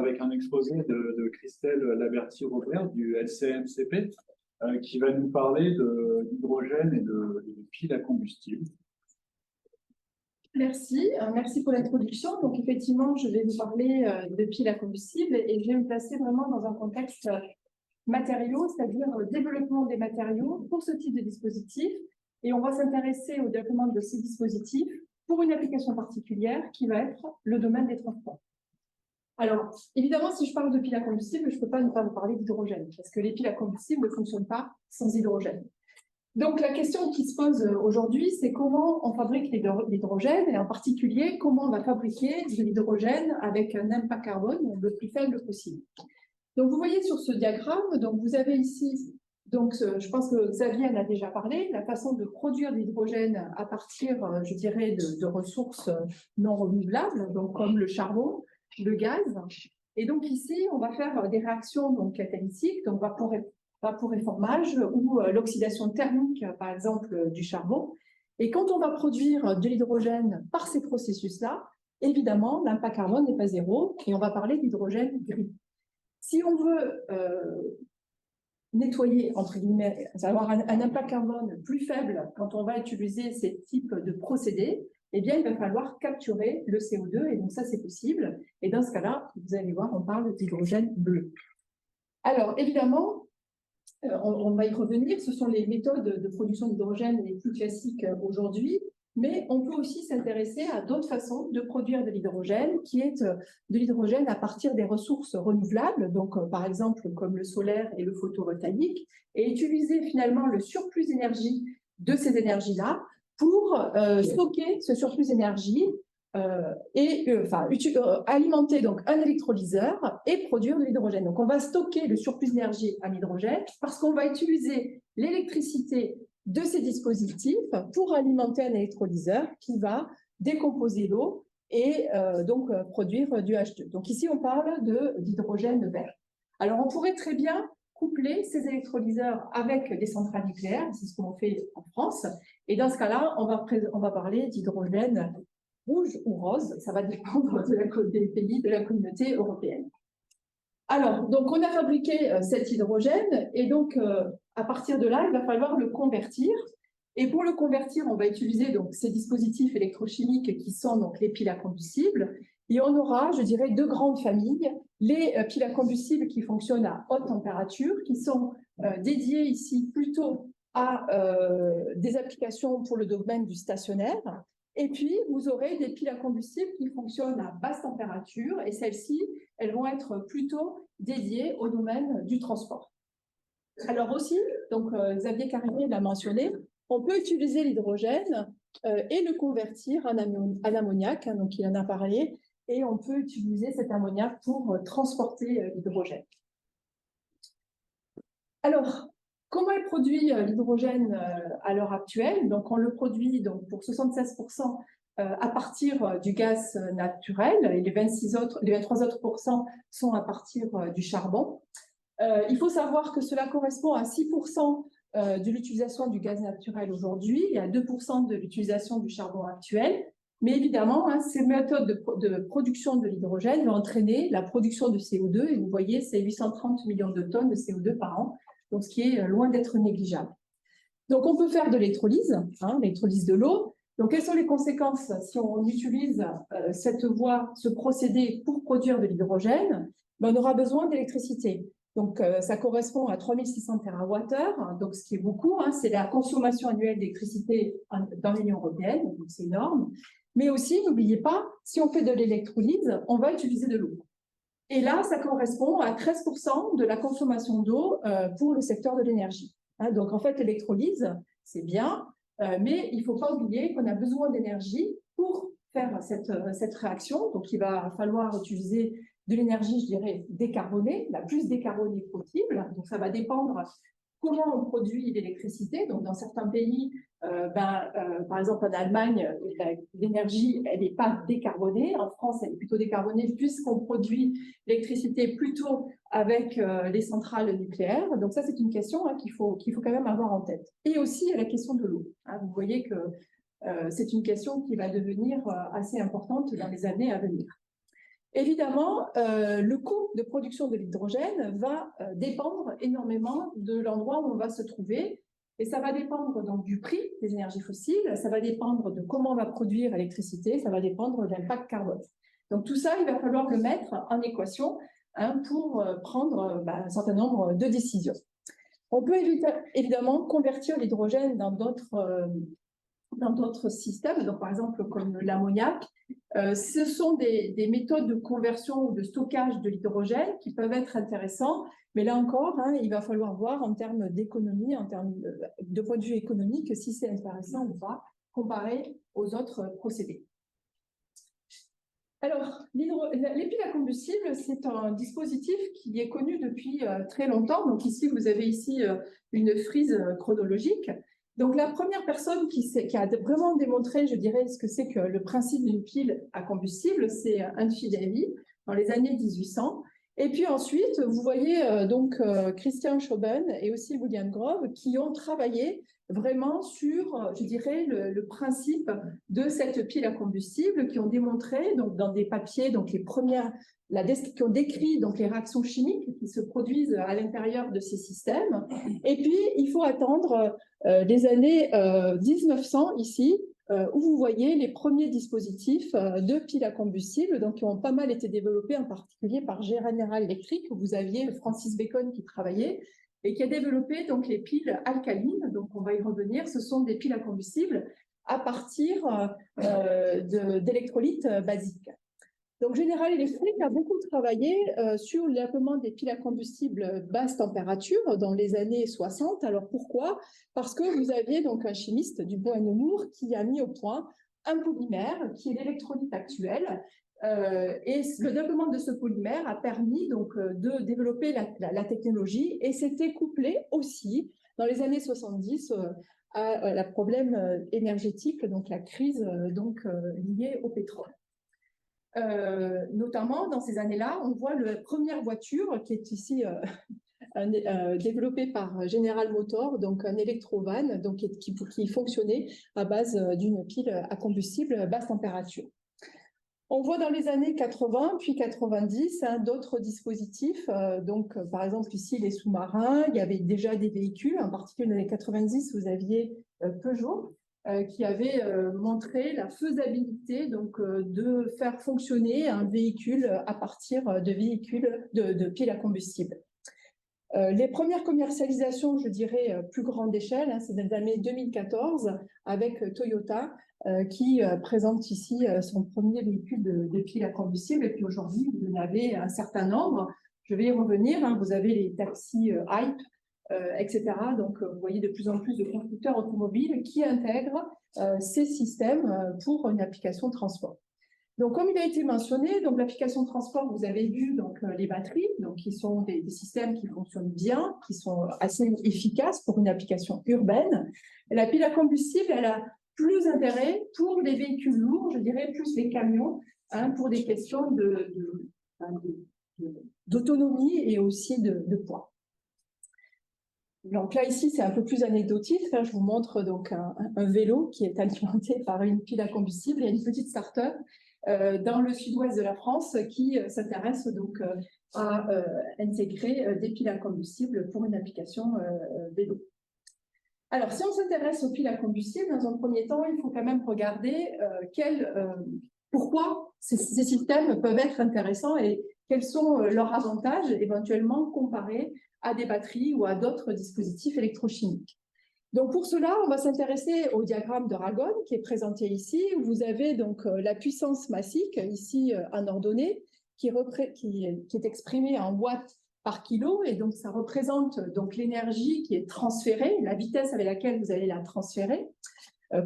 avec un exposé de Christelle Laberty-Robert du LCMCP qui va nous parler d'hydrogène et de piles à combustible. Merci pour l'introduction. Donc effectivement, je vais vous parler de piles à combustible et je vais me placer vraiment dans un contexte matériaux, c'est-à-dire développement des matériaux pour ce type de dispositif. Et on va s'intéresser au développement de ces dispositifs pour une application particulière qui va être le domaine des transports. Alors, évidemment, si je parle de piles à combustible, je ne peux pas ne pas vous parler d'hydrogène, parce que les piles à combustible ne fonctionnent pas sans hydrogène. Donc, la question qui se pose aujourd'hui, c'est comment on fabrique l'hydrogène, et en particulier, comment on va fabriquer de l'hydrogène avec un impact carbone le plus faible possible. Donc, vous voyez sur ce diagramme, donc vous avez ici, donc, je pense que Xavier en a déjà parlé, la façon de produire de l'hydrogène à partir, je dirais, de ressources non renouvelables, donc comme le charbon, le gaz. Et donc ici, on va faire des réactions donc, catalytiques, donc vaporéformage ou l'oxydation thermique, par exemple, du charbon. Et quand on va produire de l'hydrogène par ces processus-là, évidemment, l'impact carbone n'est pas zéro et on va parler d'hydrogène gris. Si on veut nettoyer, entre guillemets, avoir un impact carbone plus faible quand on va utiliser ces types de procédés, eh bien, il va falloir capturer le CO2, et donc ça, c'est possible. Et dans ce cas-là, vous allez voir, on parle d'hydrogène bleu. Alors, évidemment, on va y revenir, ce sont les méthodes de production d'hydrogène les plus classiques aujourd'hui, mais on peut aussi s'intéresser à d'autres façons de produire de l'hydrogène, qui est de l'hydrogène à partir des ressources renouvelables, donc par exemple comme le solaire et le photovoltaïque, et utiliser finalement le surplus d'énergie de ces énergies-là pour stocker ce surplus d'énergie alimenter donc un électrolyseur et produire de l'hydrogène. Donc on va stocker le surplus d'énergie en hydrogène parce qu'on va utiliser l'électricité de ces dispositifs pour alimenter un électrolyseur qui va décomposer l'eau et donc produire du H2. Donc ici, on parle d'hydrogène vert. Alors, on pourrait très bien coupler ces électrolyseurs avec des centrales nucléaires, c'est ce qu'on fait en France, et dans ce cas-là, on va parler d'hydrogène rouge ou rose, ça va dépendre des pays de la communauté européenne. Alors, donc on a fabriqué cet hydrogène et donc à partir de là, il va falloir le convertir. Et pour le convertir, on va utiliser donc ces dispositifs électrochimiques qui sont donc les piles à combustible. Et on aura, je dirais, deux grandes familles. Les piles à combustible qui fonctionnent à haute température, qui sont dédiées ici plutôt à des applications pour le domaine du stationnaire. Et puis, vous aurez des piles à combustible qui fonctionnent à basse température et celles-ci, elles vont être plutôt dédiées au domaine du transport. Alors aussi, donc Xavier Carrier l'a mentionné, on peut utiliser l'hydrogène et le convertir en ammoniac, hein, donc il en a parlé, et on peut utiliser cet ammoniac pour transporter l'hydrogène. Alors, comment est produit l'hydrogène à l'heure actuelle? Donc, on le produit donc, pour 76% à partir du gaz naturel et les 23 autres pourcents sont à partir du charbon. Il faut savoir que cela correspond à 6% de l'utilisation du gaz naturel aujourd'hui et à 2% de l'utilisation du charbon actuel. Mais évidemment, hein, ces méthodes de production de l'hydrogène vont entraîner la production de CO2 et vous voyez, c'est 830 millions de tonnes de CO2 par an. Donc, ce qui est loin d'être négligeable. Donc, on peut faire de l'électrolyse, hein, l'électrolyse de l'eau. Donc, quelles sont les conséquences si on utilise cette voie, ce procédé pour produire de l'hydrogène? Ben, on aura besoin d'électricité. Donc, ça correspond à 3600 TWh, donc ce qui est beaucoup, hein, c'est la consommation annuelle d'électricité dans l'Union européenne, donc c'est énorme. Mais aussi, n'oubliez pas, si on fait de l'électrolyse, on va utiliser de l'eau. Et là, ça correspond à 13% de la consommation d'eau pour le secteur de l'énergie. Hein, donc, en fait, l'électrolyse, c'est bien, mais il ne faut pas oublier qu'on a besoin d'énergie pour faire cette réaction. Donc, il va falloir utiliser de l'énergie, je dirais, décarbonée, la plus décarbonée possible. Donc, ça va dépendre comment on produit l'électricité. Donc, dans certains pays, par exemple en Allemagne, l'énergie, elle n'est pas décarbonée. En France, elle est plutôt décarbonée puisqu'on produit l'électricité plutôt avec les centrales nucléaires. Donc, ça, c'est une question hein, qu'il faut quand même avoir en tête. Et aussi la question de l'eau. Hein, vous voyez que c'est une question qui va devenir assez importante dans les années à venir. Évidemment, le coût de production de l'hydrogène va dépendre énormément de l'endroit où on va se trouver. Et ça va dépendre donc du prix des énergies fossiles, ça va dépendre de comment on va produire l'électricité, ça va dépendre de l'impact carbone. Donc tout ça, il va falloir le mettre en équation pour prendre un certain nombre de décisions. On peut évidemment convertir l'hydrogène dans d'autres systèmes, donc par exemple comme l'ammoniac. Ce sont des méthodes de conversion ou de stockage de l'hydrogène qui peuvent être intéressants, mais là encore, il va falloir voir en termes d'économie, en termes de point de vue économique, si c'est intéressant ou pas, comparé aux autres procédés. Alors, les piles à combustible, c'est un dispositif qui est connu depuis très longtemps. Donc ici, vous avez une frise chronologique. Donc la première personne qui a vraiment démontré, je dirais, ce que c'est que le principe d'une pile à combustible, c'est Humphrey Davy, dans les années 1800. Et puis ensuite, vous voyez Christian Schoben et aussi William Grove qui ont travaillé vraiment sur, je dirais, le principe de cette pile à combustible, qui ont démontré donc, dans des papiers donc, qui ont décrit donc, les réactions chimiques qui se produisent à l'intérieur de ces systèmes. Et puis, il faut attendre les années 1900 ici, où vous voyez les premiers dispositifs de piles à combustible, donc qui ont pas mal été développés, en particulier par General Electric, où vous aviez Francis Bacon qui travaillait, et qui a développé donc les piles alcalines. Donc on va y revenir. Ce sont des piles à combustible à partir d'électrolytes basiques. Donc General Electric a beaucoup travaillé sur le développement des piles à combustible basse température dans les années 60. Alors pourquoi? Parce que vous aviez donc un chimiste, Dubois-Nemours, qui a mis au point un polymère qui est l'électrolyte actuel. Et le développement de ce polymère a permis donc de développer la technologie, et c'était couplé aussi dans les années 70 à la problème énergétique, donc la crise liée au pétrole. Notamment dans ces années-là, on voit la première voiture qui est ici développée par General Motors, donc un électrovan donc qui fonctionnait à base d'une pile à combustible basse température. On voit dans les années 80 puis 90 d'autres dispositifs, par exemple ici les sous-marins. Il y avait déjà des véhicules, en particulier dans les années 90, vous aviez Peugeot qui avait montré la faisabilité de faire fonctionner un véhicule à partir de piles à combustible. Les premières commercialisations, je dirais, plus grande échelle, c'est dans les années 2014 avec Toyota qui présente ici son premier véhicule de piles à combustible. Et puis aujourd'hui, vous en avez un certain nombre. Je vais y revenir. Vous avez les taxis Hype, etc. Donc, vous voyez de plus en plus de constructeurs automobiles qui intègrent ces systèmes pour une application de transport. Donc, comme il a été mentionné, donc l'application de transport, vous avez vu les batteries, donc qui sont des systèmes qui fonctionnent bien, qui sont assez efficaces pour une application urbaine. Et la pile à combustible, elle a plus intérêt pour les véhicules lourds, je dirais plus les camions, pour des questions d'autonomie et aussi de poids. Donc là, ici, c'est un peu plus anecdotique. Je vous montre donc un vélo qui est alimenté par une pile à combustible. Il y a une petite start-up dans le sud-ouest de la France qui s'intéresse donc à intégrer des piles à combustible pour une application vélo. Alors, si on s'intéresse aux piles à combustible, dans un premier temps, il faut quand même regarder pourquoi ces systèmes peuvent être intéressants et quels sont leurs avantages éventuellement comparés à des batteries ou à d'autres dispositifs électrochimiques. Donc pour cela, on va s'intéresser au diagramme de Ragon qui est présenté ici. Vous avez donc la puissance massique ici en ordonnée qui est exprimée en watts par kilo, et donc ça représente donc l'énergie qui est transférée, la vitesse avec laquelle vous allez la transférer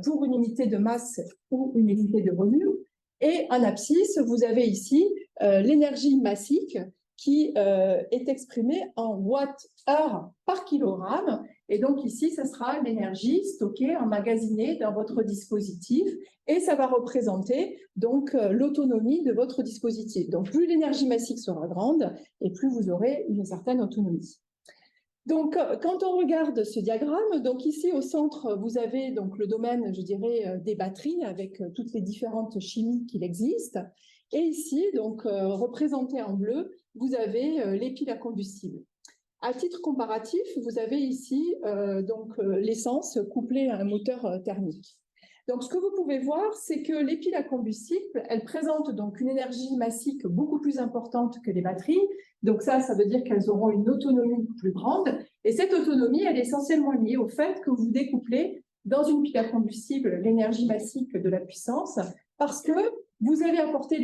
pour une unité de masse ou une unité de volume. Et en abscisse, vous avez ici l'énergie massique qui est exprimée en watts-heure par kilogramme. Et donc ici, ce sera l'énergie stockée, emmagasinée dans votre dispositif, et ça va représenter donc l'autonomie de votre dispositif. Donc plus l'énergie massique sera grande, et plus vous aurez une certaine autonomie. Donc, quand on regarde ce diagramme, donc ici au centre, vous avez donc le domaine, je dirais, des batteries avec toutes les différentes chimies qu'il existe. Et ici, donc représenté en bleu, vous avez les piles à combustible. À titre comparatif, vous avez ici l'essence couplée à un moteur thermique. Donc, ce que vous pouvez voir, c'est que les piles à combustible, elles présentent donc une énergie massique beaucoup plus importante que les batteries. Donc ça veut dire qu'elles auront une autonomie plus grande. Et cette autonomie, elle est essentiellement liée au fait que vous découplez dans une pile à combustible l'énergie massique de la puissance, parce que vous allez apporter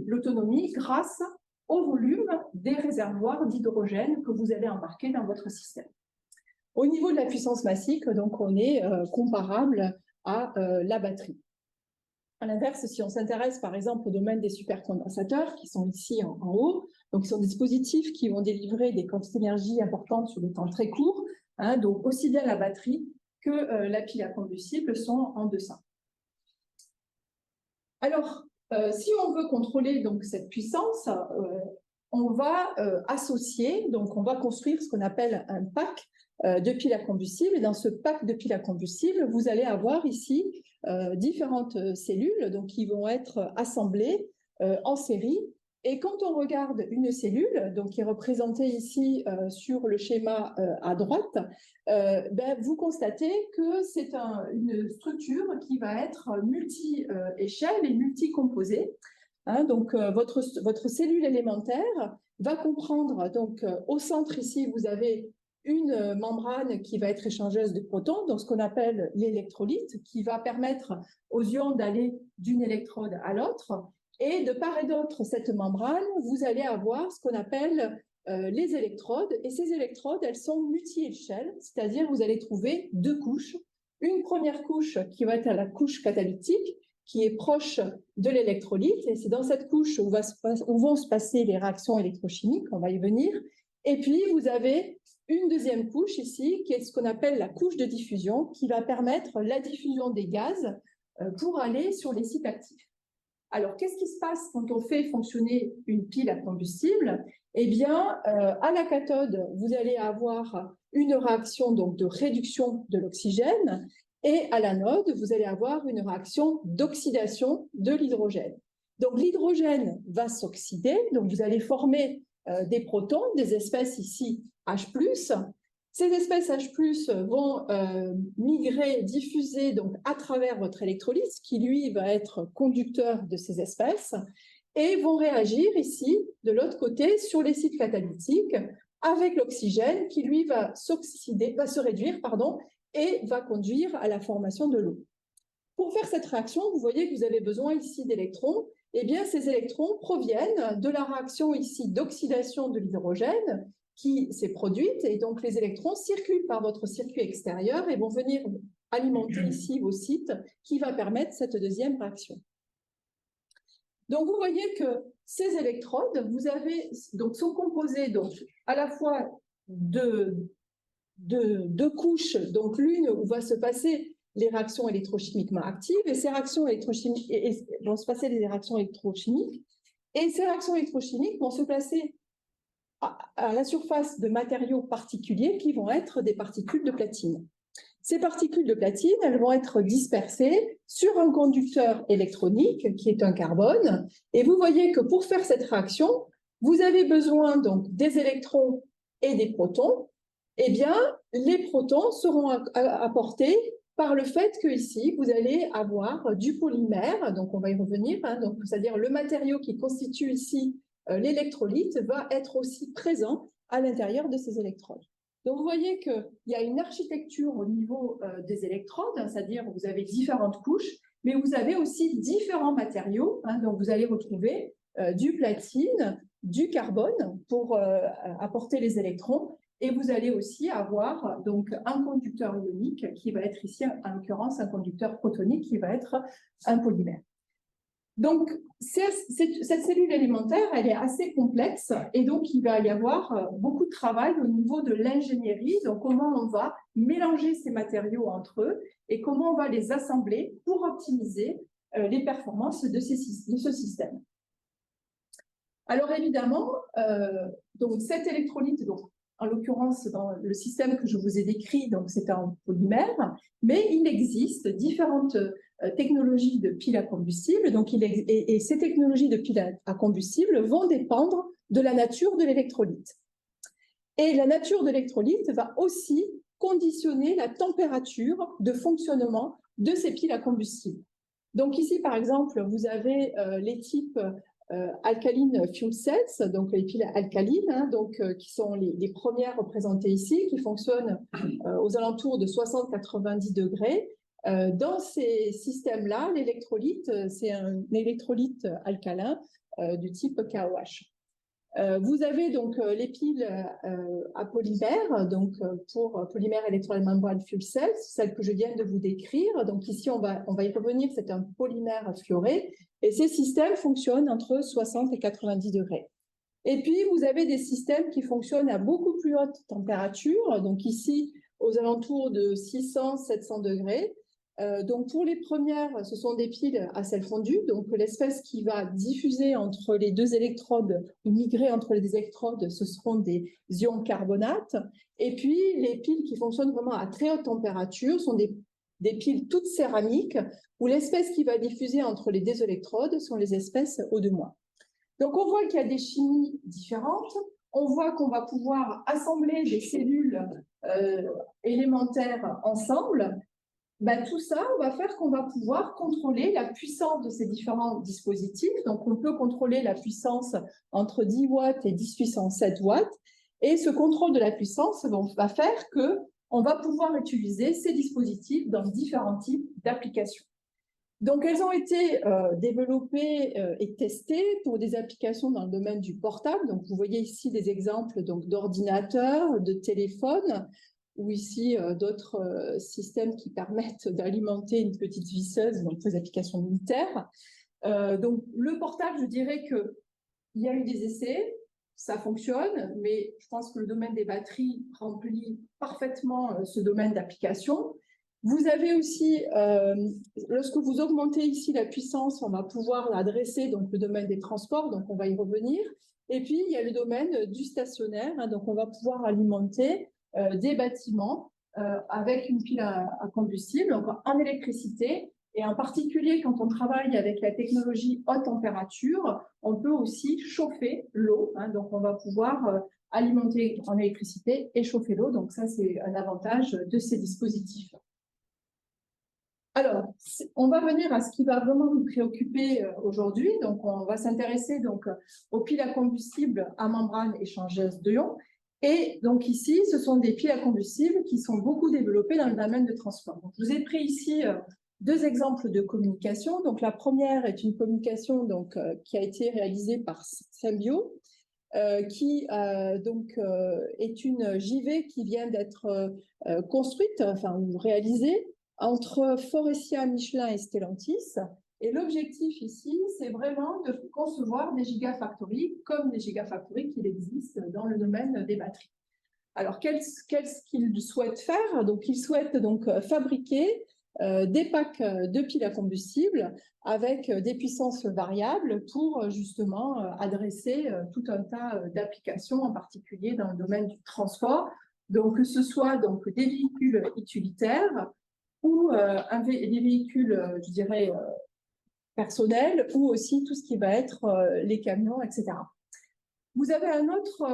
l'autonomie grâce au volume des réservoirs d'hydrogène que vous allez embarquer dans votre système. Au niveau de la puissance massique, donc on est comparable à la batterie. À l'inverse, si on s'intéresse par exemple au domaine des supercondensateurs, qui sont ici en haut, donc ce sont des dispositifs qui vont délivrer des quantités d'énergie importantes sur des temps très courts, hein, donc aussi bien la batterie que la pile à combustible sont en deçà. Alors, si on veut contrôler donc cette puissance, on va associer, donc on va construire ce qu'on appelle un pack de piles à combustible. Et dans ce pack de piles à combustible, vous allez avoir ici différentes cellules donc, qui vont être assemblées en série. Et quand on regarde une cellule, donc qui est représentée ici sur le schéma à droite, vous constatez que c'est une structure qui va être multi-échelle et multi-composée. Hein, donc, votre cellule élémentaire va comprendre, donc, au centre ici, vous avez une membrane qui va être échangeuse de protons, donc ce qu'on appelle l'électrolyte, qui va permettre aux ions d'aller d'une électrode à l'autre. Et de part et d'autre, cette membrane, vous allez avoir ce qu'on appelle les électrodes. Et ces électrodes, elles sont multi-échelles, c'est-à-dire vous allez trouver deux couches. Une première couche qui va être à la couche catalytique, qui est proche de l'électrolyte. Et c'est dans cette couche où vont se passer les réactions électrochimiques, on va y venir. Et puis, vous avez une deuxième couche ici, qui est ce qu'on appelle la couche de diffusion, qui va permettre la diffusion des gaz pour aller sur les sites actifs. Alors, qu'est-ce qui se passe quand on fait fonctionner une pile à combustible? Eh bien, à la cathode, vous allez avoir une réaction donc, de réduction de l'oxygène, et à l'anode, vous allez avoir une réaction d'oxydation de l'hydrogène. Donc, l'hydrogène va s'oxyder, donc vous allez former des protons, des espèces ici H+. Ces espèces H+, vont migrer, diffuser donc, à travers votre électrolyte, qui lui va être conducteur de ces espèces, et vont réagir ici, de l'autre côté, sur les sites catalytiques, avec l'oxygène qui lui va se réduire, et va conduire à la formation de l'eau. Pour faire cette réaction, vous voyez que vous avez besoin ici d'électrons. Eh bien, ces électrons proviennent de la réaction ici d'oxydation de l'hydrogène qui s'est produite, et donc les électrons circulent par votre circuit extérieur et vont venir alimenter ici vos sites qui va permettre cette deuxième réaction. Donc, vous voyez que ces électrodes, sont composées donc, à la fois de deux couches, donc l'une où va se passer les réactions électrochimiquement actives, et ces réactions électrochimiques vont se passer des réactions électrochimiques, et ces réactions électrochimiques vont se placer à la surface de matériaux particuliers qui vont être des particules de platine. Ces particules de platine, elles vont être dispersées sur un conducteur électronique qui est un carbone, et vous voyez que pour faire cette réaction, vous avez besoin donc des électrons et des protons. Eh bien, les protons seront apportés par le fait que ici, vous allez avoir du polymère, donc on va y revenir, c'est-à-dire le matériau qui constitue ici l'électrolyte va être aussi présent à l'intérieur de ces électrodes. Donc, vous voyez qu'il y a une architecture au niveau des électrodes, c'est-à-dire vous avez différentes couches, mais vous avez aussi différents matériaux. Donc, vous allez retrouver du platine, du carbone pour apporter les électrons, et vous allez aussi avoir donc, un conducteur ionique qui va être ici, en l'occurrence, un conducteur protonique qui va être un polymère. Donc, cette cellule élémentaire, elle est assez complexe, et donc il va y avoir beaucoup de travail au niveau de l'ingénierie, donc comment on va mélanger ces matériaux entre eux et comment on va les assembler pour optimiser les performances de ce système. Alors évidemment, donc cet électrolyte, donc en l'occurrence, dans le système que je vous ai décrit, donc c'est en polymère, mais il existe différentes technologies de piles à combustible. Donc et ces technologies de piles à combustible vont dépendre de la nature de l'électrolyte. Et la nature de l'électrolyte va aussi conditionner la température de fonctionnement de ces piles à combustible. Donc ici, par exemple, vous avez les types alkaline fuel cells, donc les piles alcalines, qui sont les premières représentées ici, qui fonctionnent aux alentours de 60-90 degrés. Dans ces systèmes-là, l'électrolyte, c'est un électrolyte alcalin du type KOH. Vous avez donc les piles à polymère, donc pour polymère électrolyte membrane fuel cells, celle que je viens de vous décrire. Donc ici, on va y revenir, c'est un polymère fluoré, et ces systèmes fonctionnent entre 60 et 90 degrés. Et puis, vous avez des systèmes qui fonctionnent à beaucoup plus haute température, donc ici, aux alentours de 600-700 degrés. Donc pour les premières, ce sont des piles à sel fondu, donc l'espèce qui va diffuser entre les deux électrodes ou migrer entre les deux électrodes, ce seront des ions carbonates. Et puis les piles qui fonctionnent vraiment à très haute température sont des piles toutes céramiques où l'espèce qui va diffuser entre les deux électrodes sont les espèces O2-. Donc on voit qu'il y a des chimies différentes. On voit qu'on va pouvoir assembler des cellules élémentaires ensemble. Tout ça, on va faire qu'on va pouvoir contrôler la puissance de ces différents dispositifs. Donc, on peut contrôler la puissance entre 10 watts et 10 puissance 7 watts. Et ce contrôle de la puissance va faire qu'on va pouvoir utiliser ces dispositifs dans différents types d'applications. Donc, elles ont été développées et testées pour des applications dans le domaine du portable. Donc, vous voyez ici des exemples d'ordinateurs, de téléphones, ou ici d'autres systèmes qui permettent d'alimenter une petite visseuse, donc des applications militaires. Donc le portable, je dirais qu'il y a eu des essais, ça fonctionne, mais je pense que le domaine des batteries remplit parfaitement ce domaine d'application. Vous avez aussi, lorsque vous augmentez ici la puissance, on va pouvoir l'adresser, donc le domaine des transports, donc on va y revenir. Et puis, il y a le domaine du stationnaire, donc on va pouvoir alimenter des bâtiments avec une pile à combustible, donc en électricité. Et en particulier, quand on travaille avec la technologie haute température, on peut aussi chauffer l'eau. Donc, on va pouvoir alimenter en électricité et chauffer l'eau. Donc, ça, c'est un avantage de ces dispositifs. Alors, on va venir à ce qui va vraiment nous préoccuper aujourd'hui. Donc, on va s'intéresser donc aux piles à combustible à membrane échangeuse d'ions. Et donc ici, ce sont des piles à combustible qui sont beaucoup développées dans le domaine de transport. Donc, je vous ai pris ici deux exemples de communication. Donc, la première est une communication qui a été réalisée par Symbio, qui est une JV qui vient d'être construite, ou réalisée entre Faurecia, Michelin et Stellantis. Et l'objectif ici, c'est vraiment de concevoir des gigafactories comme des gigafactories qui existent dans le domaine des batteries. Alors, qu'est-ce qu'ils souhaitent faire? Donc, ils souhaitent fabriquer des packs de piles à combustible avec des puissances variables pour justement adresser tout un tas d'applications, en particulier dans le domaine du transport. Donc, que ce soit des véhicules utilitaires ou des véhicules, je dirais, personnel, ou aussi tout ce qui va être les camions, etc. Vous avez une autre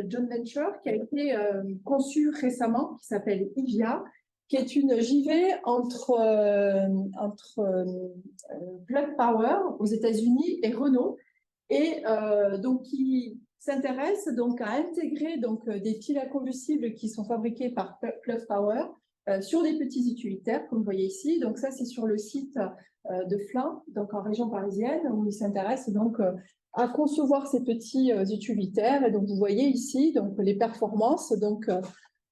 joint venture qui a été conçue récemment, qui s'appelle IVIA, qui est une JV entre Plug Power aux États-Unis et Renault, et qui s'intéresse à intégrer des piles à combustible qui sont fabriquées par Plug Power sur des petits utilitaires, comme vous voyez ici. Donc ça, c'est sur le site de Flins, donc en région parisienne, où ils s'intéressent à concevoir ces petits utilitaires. Et donc vous voyez ici les performances,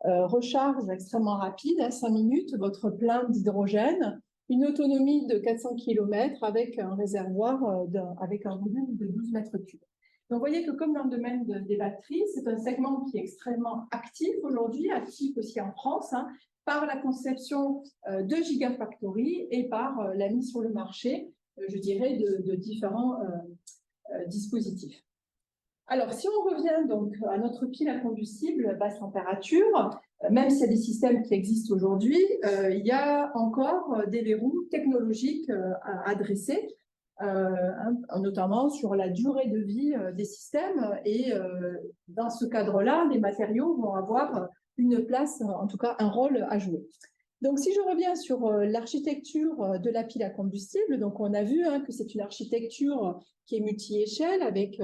recharge extrêmement rapide, à 5 minutes, votre plein d'hydrogène, une autonomie de 400 km avec un réservoir avec un volume de 12 mètres cubes. Donc, vous voyez que comme dans le domaine des batteries, c'est un segment qui est extrêmement actif aujourd'hui, actif aussi en France, par la conception de gigafactories et par la mise sur le marché, je dirais, de différents dispositifs. Alors, si on revient donc à notre pile à combustible basse température, même s'il y a des systèmes qui existent aujourd'hui, il y a encore des verrous technologiques à adresser, notamment sur la durée de vie des systèmes. Et dans ce cadre-là, les matériaux vont avoir une place, en tout cas un rôle à jouer. Donc, si je reviens sur l'architecture de la pile à combustible, donc on a vu que c'est une architecture qui est multi-échelle avec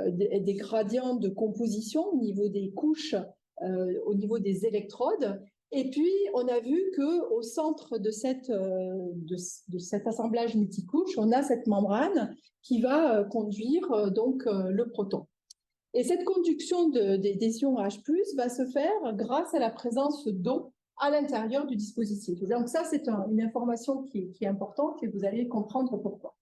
des gradients de composition au niveau des couches, au niveau des électrodes. Et puis, on a vu qu'au centre de cet assemblage multicouche, on a cette membrane qui va conduire le proton. Et cette conduction des ions H+, va se faire grâce à la présence d'eau à l'intérieur du dispositif. Donc ça, c'est une information qui est importante et vous allez comprendre pourquoi.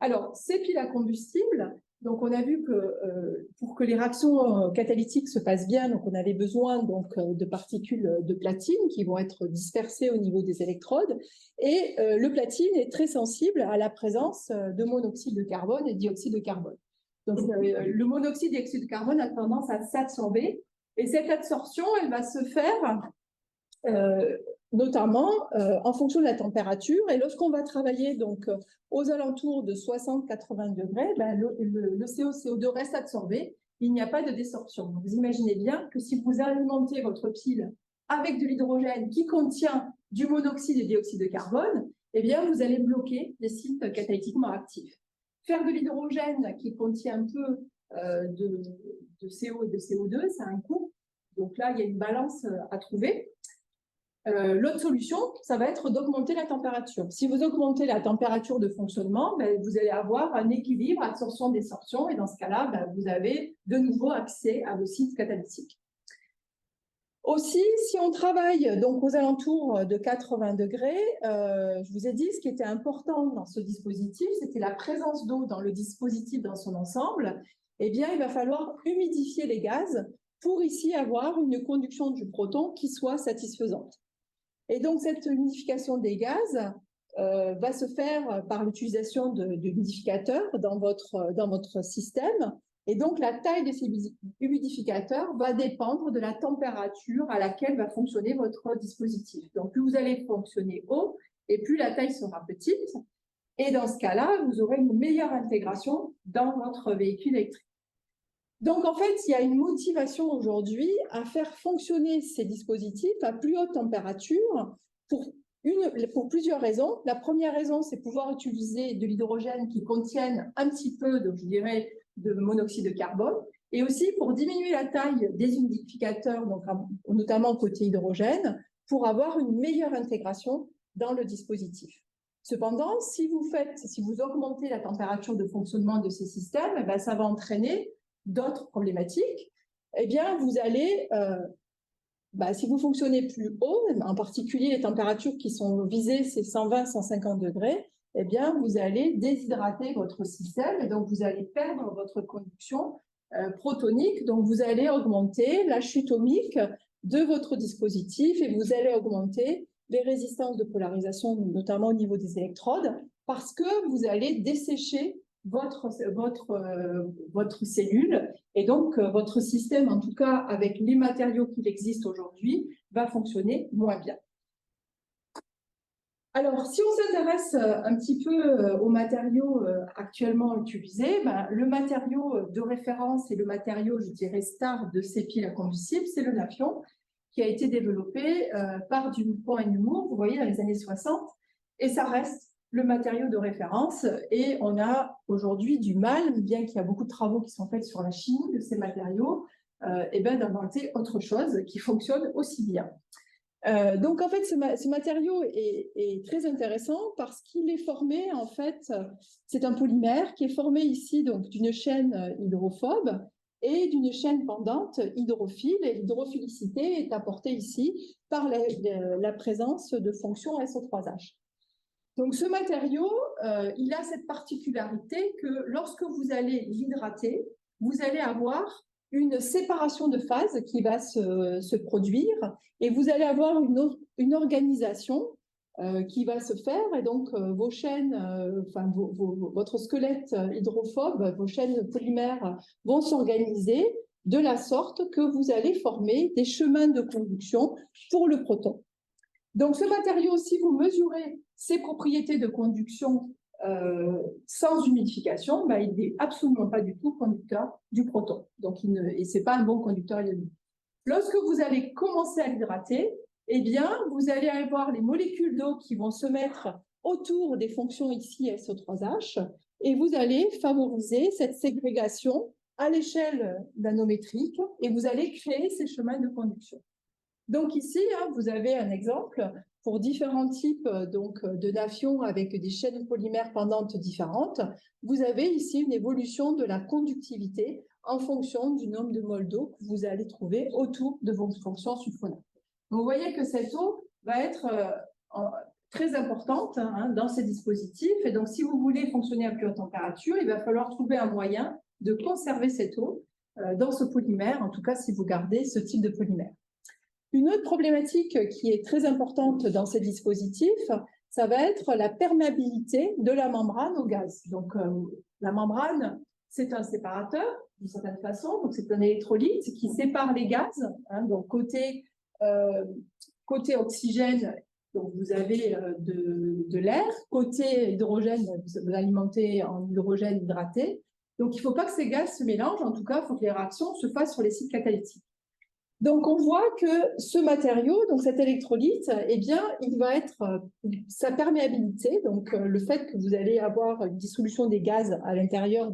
Alors, ces piles à combustible, donc on a vu que pour que les réactions catalytiques se passent bien, donc on avait besoin de particules de platine qui vont être dispersées au niveau des électrodes. Et le platine est très sensible à la présence de monoxyde de carbone et de dioxyde de carbone. Donc le monoxyde et dioxyde de carbone a tendance à s'absorber. Et cette absorption, elle va se faire notamment en fonction de la température. Et lorsqu'on va travailler aux alentours de 60-80 degrés, le CO2 reste absorbé, il n'y a pas de désorption. Donc, vous imaginez bien que si vous alimentez votre pile avec de l'hydrogène qui contient du monoxyde et du dioxyde de carbone, eh bien, vous allez bloquer les sites catalytiquement actifs. Faire de l'hydrogène qui contient un peu de CO et de CO2, c'est un coût. Donc là, il y a une balance à trouver. L'autre solution, ça va être d'augmenter la température. Si vous augmentez la température de fonctionnement, vous allez avoir un équilibre absorption-désorption et dans ce cas-là, vous avez de nouveau accès à vos sites catalytiques. Aussi, si on travaille donc aux alentours de 80 degrés, je vous ai dit ce qui était important dans ce dispositif, c'était la présence d'eau dans le dispositif dans son ensemble. Eh bien, il va falloir humidifier les gaz pour ici avoir une conduction du proton qui soit satisfaisante. Et donc, cette humidification des gaz va se faire par l'utilisation d'humidificateurs dans votre système. Et donc, la taille de ces humidificateurs va dépendre de la température à laquelle va fonctionner votre dispositif. Donc, plus vous allez fonctionner haut, et plus la taille sera petite. Et dans ce cas-là, vous aurez une meilleure intégration dans votre véhicule électrique. Donc, en fait, il y a une motivation aujourd'hui à faire fonctionner ces dispositifs à plus haute température pour plusieurs raisons. La première raison, c'est pouvoir utiliser de l'hydrogène qui contienne un petit peu, je dirais, de monoxyde de carbone, et aussi pour diminuer la taille des humidificateurs, notamment côté hydrogène, pour avoir une meilleure intégration dans le dispositif. Cependant, si vous augmentez la température de fonctionnement de ces systèmes, ça va entraîner d'autres problématiques. Eh bien, vous allez, si vous fonctionnez plus haut, en particulier les températures qui sont visées, c'est 120-150 degrés, eh bien, vous allez déshydrater votre système et donc vous allez perdre votre conduction protonique. Donc, vous allez augmenter la chute ohmique de votre dispositif et vous allez augmenter les résistances de polarisation, notamment au niveau des électrodes, parce que vous allez dessécher votre cellule et donc votre système, en tout cas avec les matériaux qui existent aujourd'hui, va fonctionner moins bien. Alors, si on s'intéresse un petit peu aux matériaux actuellement utilisés, le matériau de référence et le matériau, je dirais, star de ces piles à combustible, c'est le Nafion, qui a été développé par Dupont et Nemours, vous voyez, dans les années 60, et ça reste le matériau de référence. Et on a aujourd'hui du mal, bien qu'il y a beaucoup de travaux qui sont faits sur la chimie de ces matériaux, d'inventer autre chose qui fonctionne aussi bien. Donc, en fait, ce matériau est très intéressant parce qu'il est formé, en fait, c'est un polymère qui est formé ici donc d'une chaîne hydrophobe et d'une chaîne pendante hydrophile. Et l'hydrophilicité est apportée ici par la présence de fonctions SO3H. Donc, ce matériau, il a cette particularité que lorsque vous allez l'hydrater, vous allez avoir une séparation de phase qui va se produire et vous allez avoir une organisation qui va se faire, et donc vos chaînes, enfin votre squelette hydrophobe, vos chaînes polymères vont s'organiser de la sorte que vous allez former des chemins de conduction pour le proton. Donc ce matériau, si vous mesurez ses propriétés de conduction sans humidification, ben, il n'est absolument pas du tout conducteur du proton. Donc ce n'est pas un bon conducteur ionique. Lorsque vous allez commencer à l'hydrater, eh bien, vous allez avoir les molécules d'eau qui vont se mettre autour des fonctions ici SO3H, et vous allez favoriser cette ségrégation à l'échelle nanométrique, et vous allez créer ces chemins de conduction. Donc ici, vous avez un exemple pour différents types de nations avec des chaînes polymères pendantes différentes. Vous avez ici une évolution de la conductivité en fonction du nombre de moles d'eau que vous allez trouver autour de vos fonctions sulfonaires. Vous voyez que cette eau va être très importante dans ces dispositifs. Et donc, si vous voulez fonctionner à plus haute température, il va falloir trouver un moyen de conserver cette eau dans ce polymère, en tout cas si vous gardez ce type de polymère. Une autre problématique qui est très importante dans ces dispositifs, ça va être la perméabilité de la membrane au gaz. Donc, la membrane, c'est un séparateur, d'une certaine façon, donc c'est un électrolyte qui sépare les gaz. Donc, côté oxygène, donc vous avez de l'air, côté hydrogène, vous alimentez en hydrogène hydraté. Donc, il ne faut pas que ces gaz se mélangent, en tout cas, il faut que les réactions se fassent sur les cycles catalytiques. Donc, on voit que ce matériau, donc cet électrolyte, eh bien, il va être sa perméabilité, donc le fait que vous allez avoir une dissolution des gaz à l'intérieur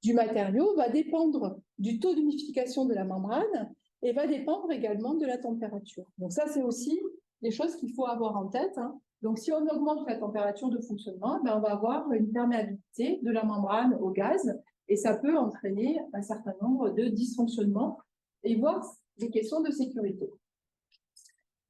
du matériau va dépendre du taux d'humidification de la membrane et va dépendre également de la température. Donc ça, c'est aussi des choses qu'il faut avoir en tête. Donc, si on augmente la température de fonctionnement, ben, on va avoir une perméabilité de la membrane au gaz et ça peut entraîner un certain nombre de dysfonctionnements et voire des questions de sécurité.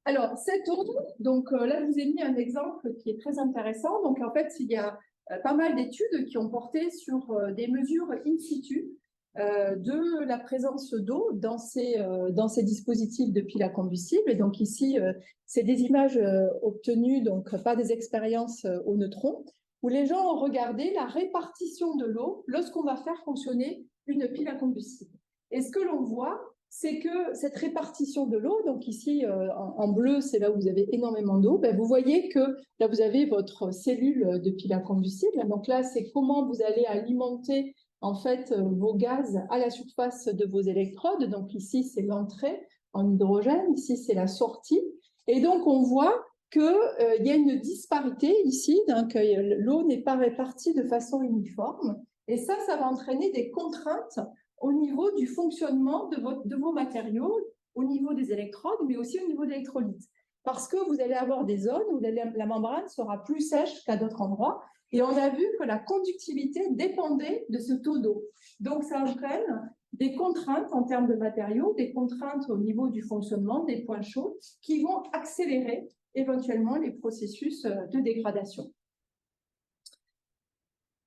Alors, cette eau, donc là, je vous ai mis un exemple qui est très intéressant. Donc, en fait, il y a pas mal d'études qui ont porté sur des mesures in situ de la présence d'eau dans ces dispositifs de piles à combustible. Et donc, ici, c'est des images obtenues, donc pas des expériences au neutron, où les gens ont regardé la répartition de l'eau lorsqu'on va faire fonctionner une pile à combustible. Et ce que l'on voit, c'est que cette répartition de l'eau, donc ici en bleu, c'est là où vous avez énormément d'eau, ben vous voyez que là vous avez votre cellule de pile à combustible. Donc là, c'est comment vous allez alimenter en fait vos gaz à la surface de vos électrodes. Donc ici, c'est l'entrée en hydrogène, ici, c'est la sortie. Et donc, on voit qu'il y a une disparité ici, donc l'eau n'est pas répartie de façon uniforme. Et ça va entraîner des contraintes au niveau du fonctionnement de vos matériaux, au niveau des électrodes, mais aussi au niveau de l'électrolyte. Parce que vous allez avoir des zones où la membrane sera plus sèche qu'à d'autres endroits. Et on a vu que la conductivité dépendait de ce taux d'eau. Donc, ça entraîne des contraintes en termes de matériaux, des contraintes au niveau du fonctionnement, des points chauds, qui vont accélérer éventuellement les processus de dégradation.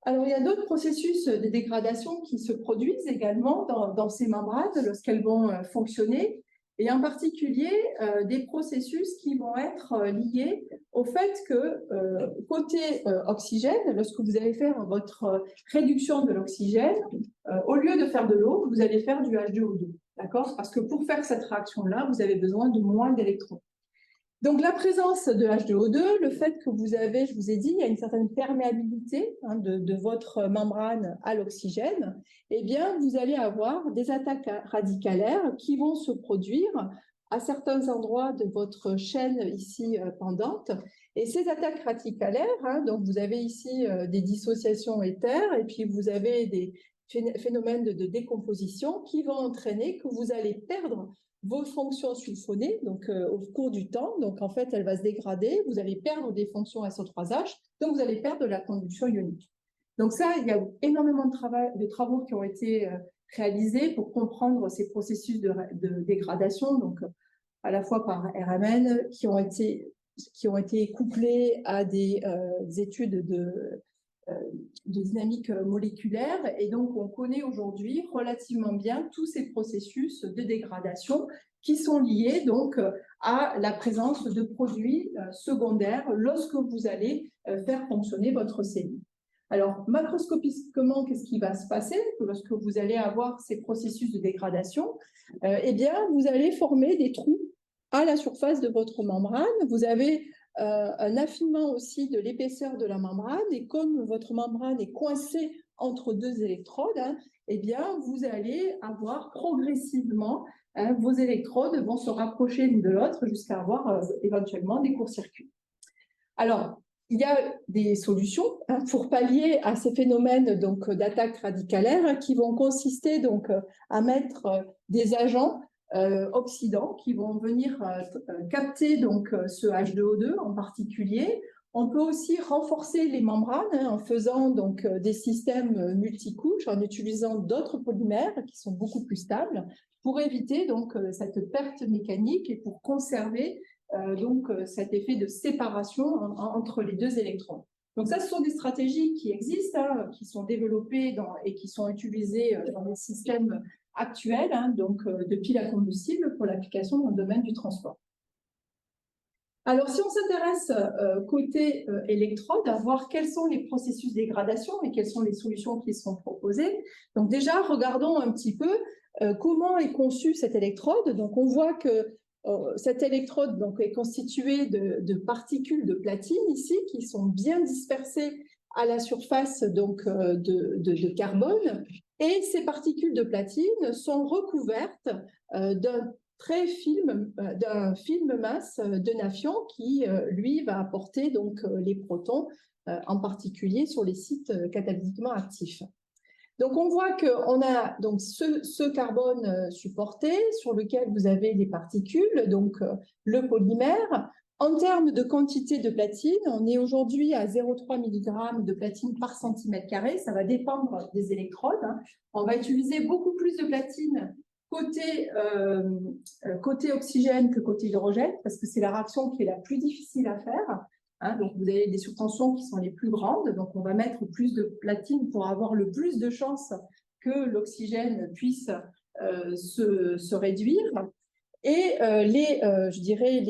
Alors, il y a d'autres processus de dégradation qui se produisent également dans ces membranes lorsqu'elles vont fonctionner, et en particulier des processus qui vont être liés au fait que côté oxygène, lorsque vous allez faire votre réduction de l'oxygène, au lieu de faire de l'eau, vous allez faire du H2O2, d'accord? Parce que pour faire cette réaction-là, vous avez besoin de moins d'électrons. Donc, la présence de H2O2, le fait que vous avez, je vous ai dit, il y a une certaine perméabilité de votre membrane à l'oxygène, eh bien, vous allez avoir des attaques radicalaires qui vont se produire à certains endroits de votre chaîne ici pendante. Et ces attaques radicalaires, donc vous avez ici des dissociations éthères et puis vous avez des phénomènes de décomposition qui vont entraîner que vous allez perdre vos fonctions sulfonées donc, au cours du temps. Donc, en fait, elle va se dégrader. Vous allez perdre des fonctions SO3H. Donc, vous allez perdre de la conduction ionique. Donc, ça, il y a énormément de travaux qui ont été réalisés pour comprendre ces processus de dégradation, donc à la fois par RMN, qui ont été couplés à des études de dynamique moléculaire. Et donc, on connaît aujourd'hui relativement bien tous ces processus de dégradation qui sont liés donc à la présence de produits secondaires lorsque vous allez faire fonctionner votre cellule. Alors, macroscopiquement, qu'est-ce qui va se passer lorsque vous allez avoir ces processus de dégradation? Eh bien, vous allez former des trous à la surface de votre membrane. Vous avez un affinement aussi de l'épaisseur de la membrane, et comme votre membrane est coincée entre deux électrodes, eh bien, vous allez avoir progressivement, vos électrodes vont se rapprocher l'une de l'autre jusqu'à avoir éventuellement des courts-circuits. Alors, il y a des solutions pour pallier à ces phénomènes d'attaque radicalaire qui vont consister donc à mettre des agents oxydants qui vont venir capter donc ce H2O2 en particulier. On peut aussi renforcer les membranes en faisant donc des systèmes multicouches, en utilisant d'autres polymères qui sont beaucoup plus stables pour éviter donc cette perte mécanique et pour conserver donc cet effet de séparation entre les deux électrons. Donc ça, ce sont des stratégies qui existent, qui sont développées et qui sont utilisées dans les systèmes actuels, donc de piles à combustible pour l'application dans le domaine du transport. Alors, si on s'intéresse côté électrode, à voir quels sont les processus de dégradation et quelles sont les solutions qui sont proposées. Donc déjà, regardons un petit peu comment est conçue cette électrode. Donc on voit que cette électrode donc, est constituée de particules de platine ici qui sont bien dispersées à la surface donc, de carbone, et ces particules de platine sont recouvertes d'un film mince de Nafion qui, lui, va apporter donc, les protons, en particulier sur les sites catalytiquement actifs. Donc, on voit qu'on a donc ce carbone supporté sur lequel vous avez des particules, donc le polymère. En termes de quantité de platine, on est aujourd'hui à 0,3 mg de platine par centimètre carré. Ça va dépendre des électrodes. On va utiliser beaucoup plus de platine côté oxygène que côté hydrogène, parce que c'est la réaction qui est la plus difficile à faire. Donc, vous avez des surtensions qui sont les plus grandes. Donc, on va mettre plus de platine pour avoir le plus de chances que l'oxygène puisse se réduire. Et je dirais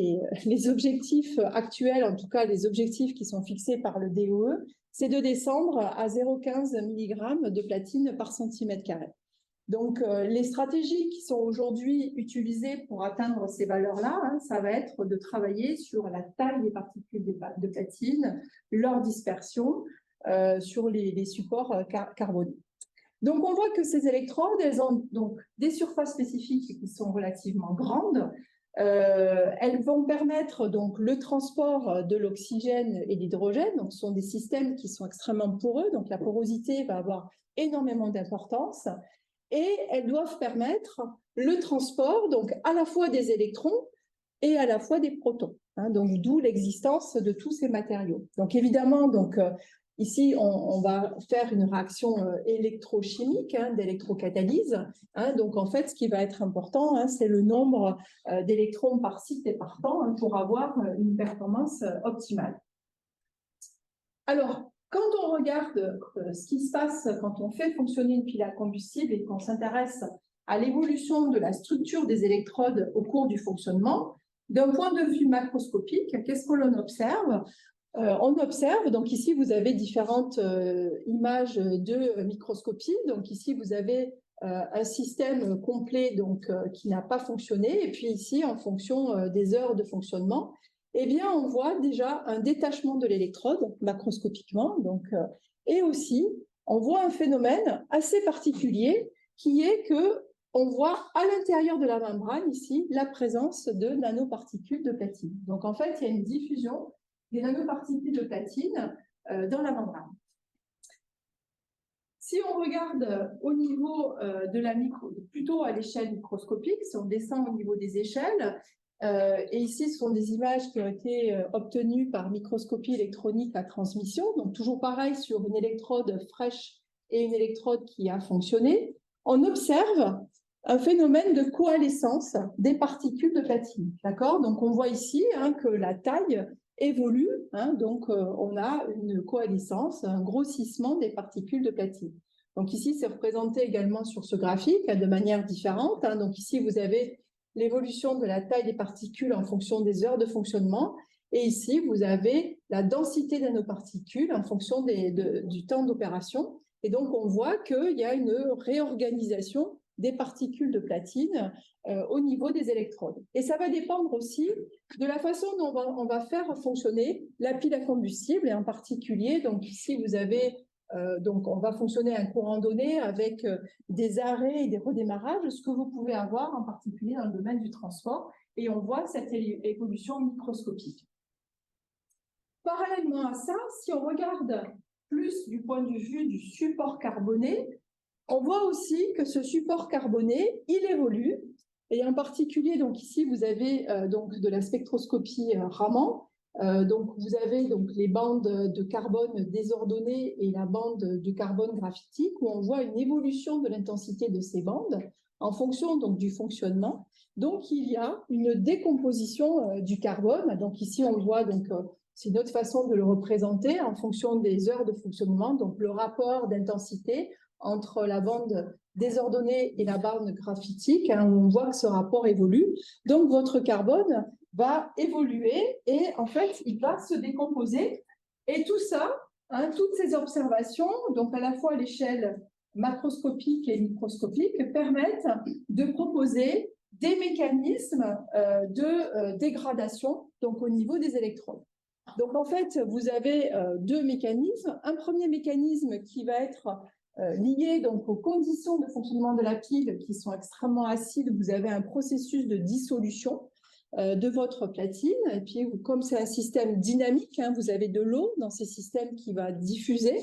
les objectifs actuels, en tout cas les objectifs qui sont fixés par le DOE, c'est de descendre à 0,15 mg de platine par centimètre carré. Donc, les stratégies qui sont aujourd'hui utilisées pour atteindre ces valeurs-là, ça va être de travailler sur la taille des particules de platine, leur dispersion sur les supports carbonés. Donc, on voit que ces électrodes, elles ont donc des surfaces spécifiques qui sont relativement grandes. Elles vont permettre donc le transport de l'oxygène et de l'hydrogène. Donc, ce sont des systèmes qui sont extrêmement poreux. Donc, la porosité va avoir énormément d'importance. Et elles doivent permettre le transport, donc à la fois des électrons et à la fois des protons. Donc, d'où l'existence de tous ces matériaux. Donc, évidemment, donc, ici, on va faire une réaction électrochimique, d'électrocatalyse. Donc, en fait, ce qui va être important, c'est le nombre d'électrons par site et par temps pour avoir une performance optimale. Alors, quand on regarde ce qui se passe quand on fait fonctionner une pile à combustible et qu'on s'intéresse à l'évolution de la structure des électrodes au cours du fonctionnement, d'un point de vue macroscopique, qu'est-ce que l'on observe? On observe, donc ici vous avez différentes images de microscopie. Donc ici vous avez un système complet donc, qui n'a pas fonctionné, et puis ici en fonction des heures de fonctionnement, eh bien, on voit déjà un détachement de l'électrode macroscopiquement, donc, et aussi on voit un phénomène assez particulier qui est que on voit à l'intérieur de la membrane ici la présence de nanoparticules de platine. Donc en fait, il y a une diffusion des nanoparticules de platine dans la membrane. Si on regarde au niveau plutôt à l'échelle microscopique, si on descend au niveau des échelles, et ici, ce sont des images qui ont été obtenues par microscopie électronique à transmission, donc toujours pareil sur une électrode fraîche et une électrode qui a fonctionné. On observe un phénomène de coalescence des particules de platine. D'accord ? Donc, on voit ici que la taille évolue, hein, donc on a une coalescence, un grossissement des particules de platine. Donc ici, c'est représenté également sur ce graphique de manière différente. Hein. Donc ici, vous avez l'évolution de la taille des particules en fonction des heures de fonctionnement. Et ici, vous avez la densité de nanoparticules en fonction du temps d'opération. Et donc, on voit qu'il y a une réorganisation des particules de platine au niveau des électrodes. Et ça va dépendre aussi de la façon dont on va faire fonctionner la pile à combustible, et en particulier, donc ici, vous avez donc, on va fonctionner à un courant donné avec des arrêts et des redémarrages, ce que vous pouvez avoir en particulier dans le domaine du transport, et on voit cette évolution microscopique. Parallèlement à ça, si on regarde plus du point de vue du support carboné, on voit aussi que ce support carboné, il évolue, et en particulier, donc ici, vous avez donc de la spectroscopie Raman. Donc, vous avez donc les bandes de carbone désordonnées et la bande de carbone graphitique, où on voit une évolution de l'intensité de ces bandes en fonction donc du fonctionnement. Donc, il y a une décomposition du carbone. Donc, ici, on voit donc c'est une autre façon de le représenter en fonction des heures de fonctionnement. Donc, le rapport d'intensité entre la bande désordonnée et la bande graphitique, hein, on voit que ce rapport évolue. Donc, votre carbone va évoluer et en fait, il va se décomposer. Et tout ça, hein, toutes ces observations, donc à la fois à l'échelle macroscopique et microscopique, permettent de proposer des mécanismes de dégradation donc au niveau des électrodes. Donc en fait, vous avez deux mécanismes. Un premier mécanisme qui va être lié donc aux conditions de fonctionnement de la pile qui sont extrêmement acides. Vous avez un processus de dissolution de votre platine. Et puis, comme c'est un système dynamique, hein, vous avez de l'eau dans ces systèmes qui va diffuser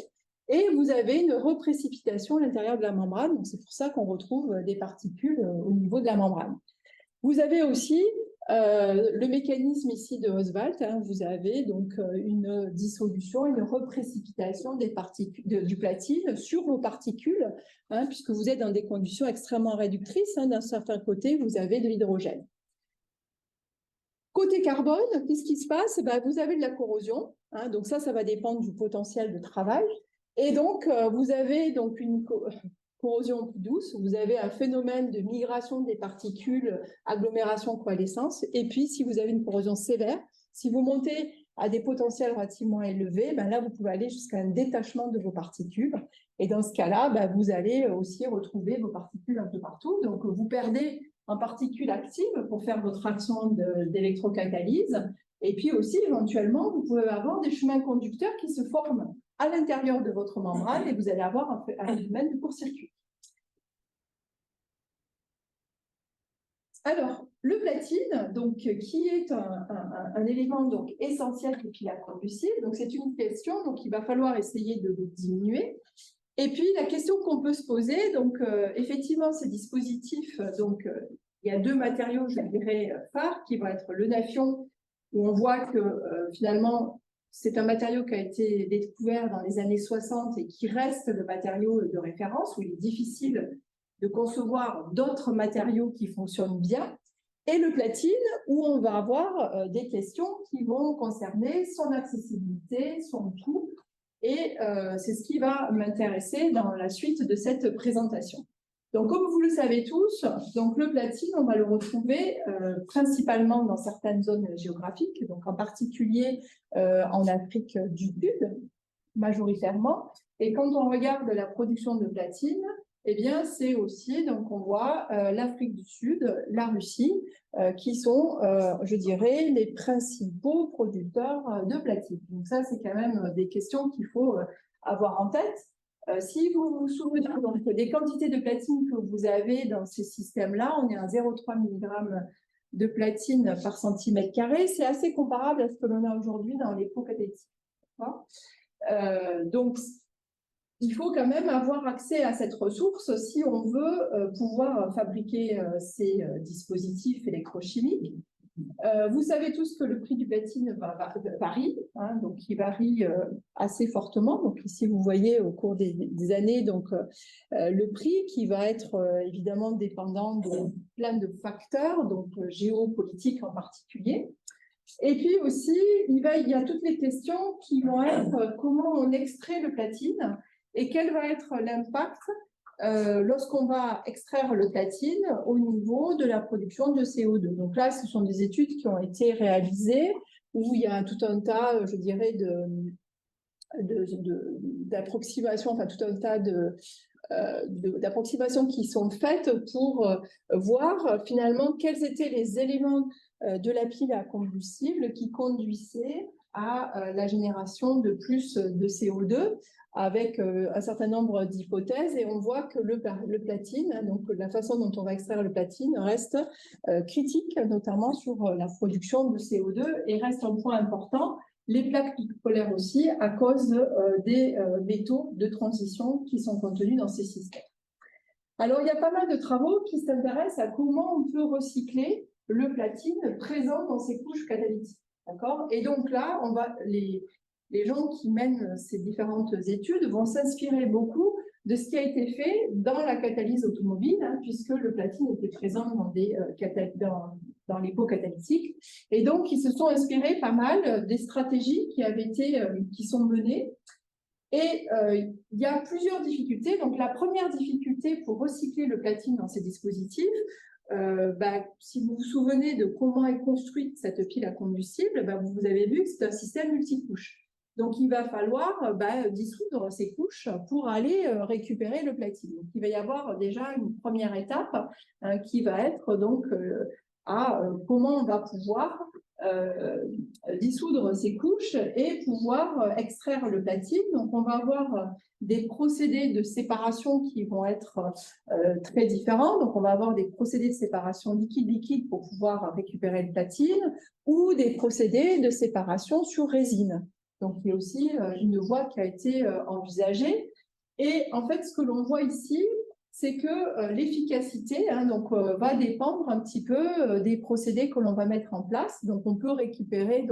et vous avez une reprécipitation à l'intérieur de la membrane. Donc, c'est pour ça qu'on retrouve des particules au niveau de la membrane. Vous avez aussi le mécanisme ici de Oswald. Hein, vous avez donc une dissolution, une reprécipitation des particules, du platine sur vos particules, hein, puisque vous êtes dans des conditions extrêmement réductrices. Hein, d'un certain côté, vous avez de l'hydrogène. Côté carbone, qu'est-ce qui se passe? Ben, vous avez de la corrosion, hein, donc ça va dépendre du potentiel de travail. Et donc, vous avez donc une corrosion plus douce, vous avez un phénomène de migration des particules, agglomération, coalescence. Et puis, si vous avez une corrosion sévère, si vous montez à des potentiels relativement élevés, ben là, vous pouvez aller jusqu'à un détachement de vos particules. Et dans ce cas-là, ben, vous allez aussi retrouver vos particules un peu partout. Donc, vous perdez en particules actives pour faire votre action d'électrocatalyse. Et puis aussi, éventuellement, vous pouvez avoir des chemins conducteurs qui se forment à l'intérieur de votre membrane et vous allez avoir un phénomène de court-circuit. Alors, le platine, donc, qui est un élément donc, essentiel des piles à combustible, donc c'est une question, donc il va falloir essayer de le diminuer. Et puis, la question qu'on peut se poser, donc effectivement, ces dispositifs, donc il y a deux matériaux, je dirais, phares, qui vont être le Nafion, où on voit que finalement, c'est un matériau qui a été découvert dans les années 60 et qui reste le matériau de référence, où il est difficile de concevoir d'autres matériaux qui fonctionnent bien. Et le platine, où on va avoir des questions qui vont concerner son accessibilité, son coût, et c'est ce qui va m'intéresser dans la suite de cette présentation. Donc, comme vous le savez tous, donc le platine, on va le retrouver principalement dans certaines zones géographiques, donc en particulier en Afrique du Sud, majoritairement. Et quand on regarde la production de platine, eh bien, c'est aussi, donc on voit l'Afrique du Sud, la Russie, qui sont, je dirais, les principaux producteurs de platine. Donc ça, c'est quand même des questions qu'il faut avoir en tête. Si vous vous souvenez donc, des quantités de platine que vous avez dans ces systèmes-là, on est à 0,3 mg de platine par centimètre carré. C'est assez comparable à ce que l'on a aujourd'hui dans les pots cathétiques. Donc, il faut quand même avoir accès à cette ressource si on veut pouvoir fabriquer ces dispositifs électrochimiques. Vous savez tous que le prix du platine varie, hein, donc il varie assez fortement. Donc ici, vous voyez au cours des années donc, le prix qui va être évidemment dépendant de plein de facteurs, donc géopolitiques en particulier. Et puis aussi, il y a toutes les questions qui vont être comment on extrait le platine et quel va être l'impact lorsqu'on va extraire le platine au niveau de la production de CO2. Donc là, ce sont des études qui ont été réalisées où il y a tout un tas, je dirais, d'approximations, enfin tout un tas d'approximations qui sont faites pour voir finalement quels étaient les éléments de la pile à combustible qui conduisaient à la génération de plus de CO2 avec un certain nombre d'hypothèses, et on voit que le platine, donc la façon dont on va extraire le platine, reste critique, notamment sur la production de CO2, et reste un point important. Les plaques polaires aussi, à cause des métaux de transition qui sont contenus dans ces systèmes. Alors, il y a pas mal de travaux qui s'intéressent à comment on peut recycler le platine présent dans ces couches catalytiques. D'accord ? Et donc là, les gens qui mènent ces différentes études vont s'inspirer beaucoup de ce qui a été fait dans la catalyse automobile, puisque le platine était présent dans les pots catalytiques. Et donc, ils se sont inspirés pas mal des stratégies qui sont menées. Et il y a plusieurs difficultés. Donc, la première difficulté pour recycler le platine dans ces dispositifs, si vous vous souvenez de comment est construite cette pile à combustible, vous avez vu que c'est un système multicouche. Donc, il va falloir dissoudre ces couches pour aller récupérer le platine. Donc, il va y avoir déjà une première étape qui va être donc comment on va pouvoir dissoudre ces couches et pouvoir extraire le platine. Donc, on va avoir des procédés de séparation qui vont être très différents. Donc, on va avoir des procédés de séparation liquide-liquide pour pouvoir récupérer le platine ou des procédés de séparation sur résine. Donc, il y a aussi une voie qui a été envisagée. Et en fait, ce que l'on voit ici, c'est que l'efficacité va dépendre un petit peu des procédés que l'on va mettre en place. Donc, on peut récupérer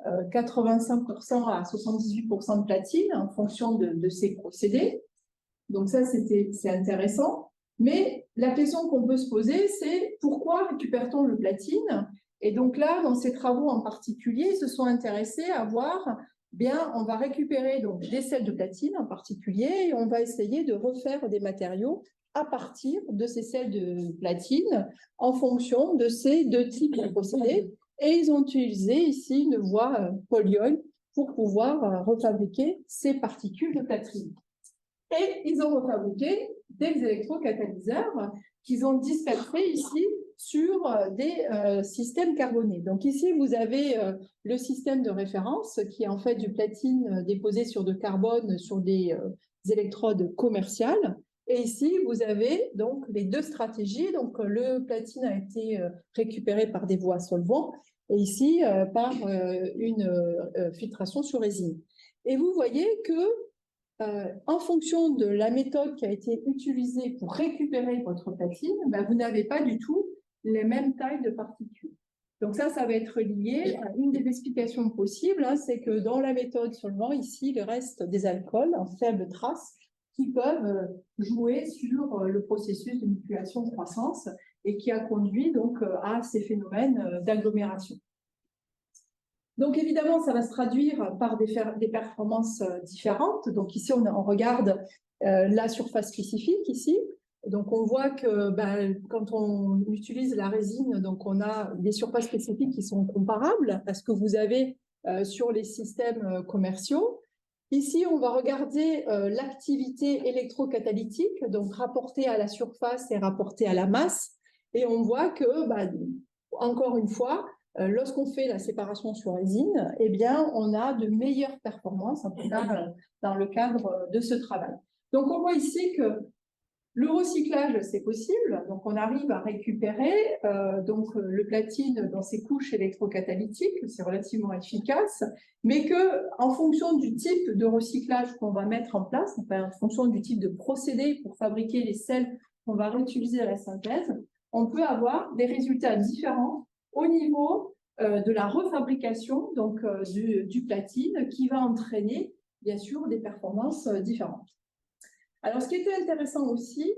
85% à 78% de platine en fonction de ces procédés. Donc, ça, c'est intéressant. Mais la question qu'on peut se poser, c'est pourquoi récupère-t-on le platine ? Et donc là, dans ces travaux en particulier, ils se sont intéressés à voir, on va récupérer donc des sels de platine en particulier, et on va essayer de refaire des matériaux à partir de ces sels de platine en fonction de ces deux types de procédés. Et ils ont utilisé ici une voie polyol pour pouvoir refabriquer ces particules de platine. Et ils ont refabriqué des électrocatalyseurs qu'ils ont dispersés ici sur des systèmes carbonés. Donc ici, vous avez le système de référence qui est en fait du platine déposé sur de carbone sur des électrodes commerciales. Et ici, vous avez donc les deux stratégies. Donc le platine a été récupéré par des voies solvants et ici par une filtration sur résine. Et vous voyez que en fonction de la méthode qui a été utilisée pour récupérer votre platine, vous n'avez pas du tout les mêmes tailles de particules. Donc ça va être lié à une des explications possibles, c'est que dans la méthode solvant, ici, il reste des alcools en faible trace qui peuvent jouer sur le processus de nucléation-croissance et qui a conduit donc à ces phénomènes d'agglomération. Donc, évidemment, ça va se traduire par des performances différentes. Donc, ici, on regarde la surface spécifique, ici. Donc, on voit que quand on utilise la résine, donc on a des surfaces spécifiques qui sont comparables à ce que vous avez sur les systèmes commerciaux. Ici, on va regarder l'activité électrocatalytique, donc rapportée à la surface et rapportée à la masse. Et on voit que, encore une fois, lorsqu'on fait la séparation sur résine, on a de meilleures performances, en tout cas dans le cadre de ce travail. Donc, on voit ici que le recyclage, c'est possible. Donc, on arrive à récupérer le platine dans ces couches électrocatalytiques. C'est relativement efficace, mais qu'en fonction du type de recyclage qu'on va mettre en place, en fonction du type de procédé pour fabriquer les sels qu'on va réutiliser à la synthèse, on peut avoir des résultats différents au niveau de la refabrication du platine qui va entraîner, bien sûr, des performances différentes. Alors, ce qui était intéressant aussi,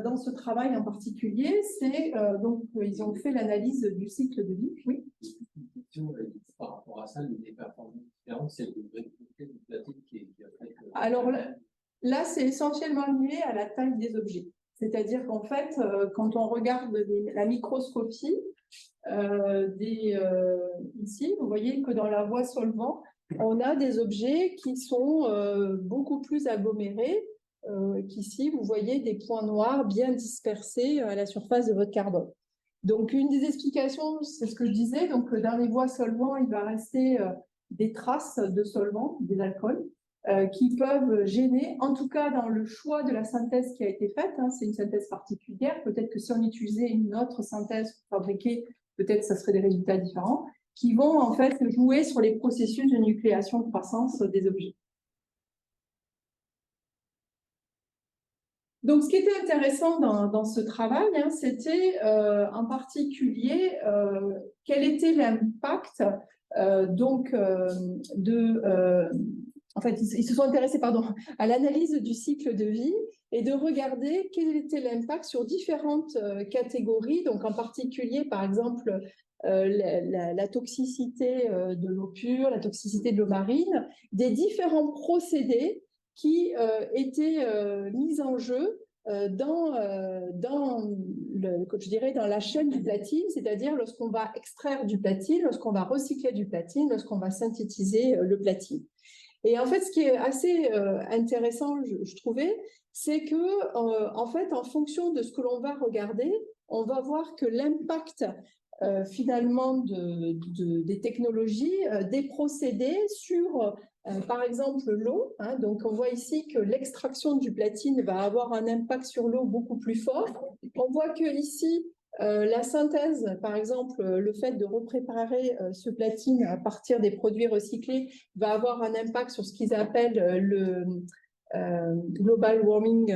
dans ce travail en particulier, c'est donc ils ont fait l'analyse du cycle de vie. Oui. Une question par rapport à ça, des performances différentes, c'est le degré de platine qui a fait que... Alors là, c'est essentiellement lié à la taille des objets. C'est-à-dire qu'en fait, quand on regarde la microscopie, ici, vous voyez que dans la voie solvant, on a des objets qui sont beaucoup plus agglomérés, qu'ici, vous voyez des points noirs bien dispersés à la surface de votre carbone. Donc, une des explications, c'est ce que je disais, donc dans les voies solvants, il va rester des traces de solvants, des alcools, qui peuvent gêner, en tout cas dans le choix de la synthèse qui a été faite, hein, c'est une synthèse particulière, peut-être que si on utilisait une autre synthèse pour fabriquer, peut-être ça serait des résultats différents, qui vont en fait jouer sur les processus de nucléation de croissance des objets. Donc, ce qui était intéressant dans ce travail, hein, c'était en particulier quel était l'impact en fait, ils se sont intéressés à l'analyse du cycle de vie et de regarder quel était l'impact sur différentes catégories, donc en particulier, par exemple, la toxicité de l'eau pure, la toxicité de l'eau marine, des différents procédés qui étaient mis en jeu dans la chaîne du platine, c'est-à-dire lorsqu'on va extraire du platine, lorsqu'on va recycler du platine, lorsqu'on va synthétiser le platine. Et en fait, ce qui est assez intéressant, je trouvais, c'est que, en fait, en fonction de ce que l'on va regarder, on va voir que l'impact finalement des technologies, des procédés sur, par exemple, l'eau. Hein, donc, on voit ici que l'extraction du platine va avoir un impact sur l'eau beaucoup plus fort. On voit que ici, la synthèse, par exemple, le fait de repréparer ce platine à partir des produits recyclés va avoir un impact sur ce qu'ils appellent le Global Warming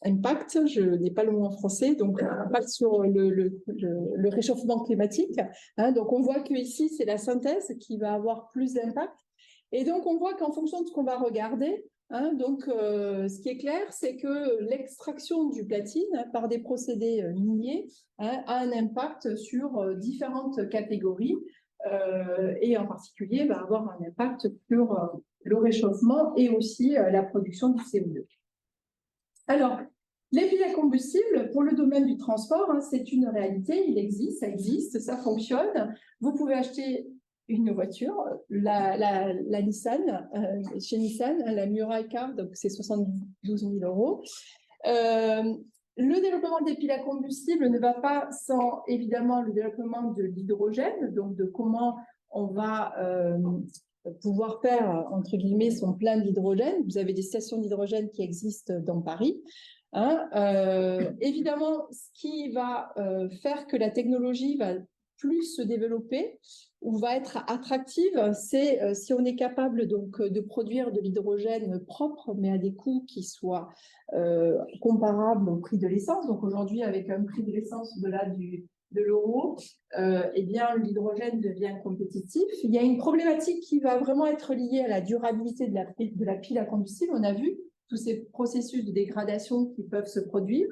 Impact, je n'ai pas le mot en français, donc impact sur le réchauffement climatique. Hein, donc on voit que ici c'est la synthèse qui va avoir plus d'impact. Et donc on voit qu'en fonction de ce qu'on va regarder, hein, donc ce qui est clair, c'est que l'extraction du platine par des procédés miniers, hein, a un impact sur différentes catégories et en particulier va avoir un impact sur le réchauffement et aussi la production du CO2. Alors, les piles à combustible, pour le domaine du transport, hein, c'est une réalité, il existe, ça fonctionne. Vous pouvez acheter une voiture, la Nissan, chez Nissan, la Miura Car, donc c'est 72 000 €. Le développement des piles à combustible ne va pas sans, évidemment, le développement de l'hydrogène, donc de comment on va pouvoir faire, entre guillemets, son plein d'hydrogène. Vous avez des stations d'hydrogène qui existent dans Paris. Hein. Évidemment, ce qui va faire que la technologie va plus se développer ou va être attractive, c'est si on est capable donc de produire de l'hydrogène propre, mais à des coûts qui soient comparables au prix de l'essence. Donc aujourd'hui, avec un prix de l'essence au-delà de l'euro, eh bien l'hydrogène devient compétitif. Il y a une problématique qui va vraiment être liée à la durabilité de la pile à combustible. On a vu tous ces processus de dégradation qui peuvent se produire.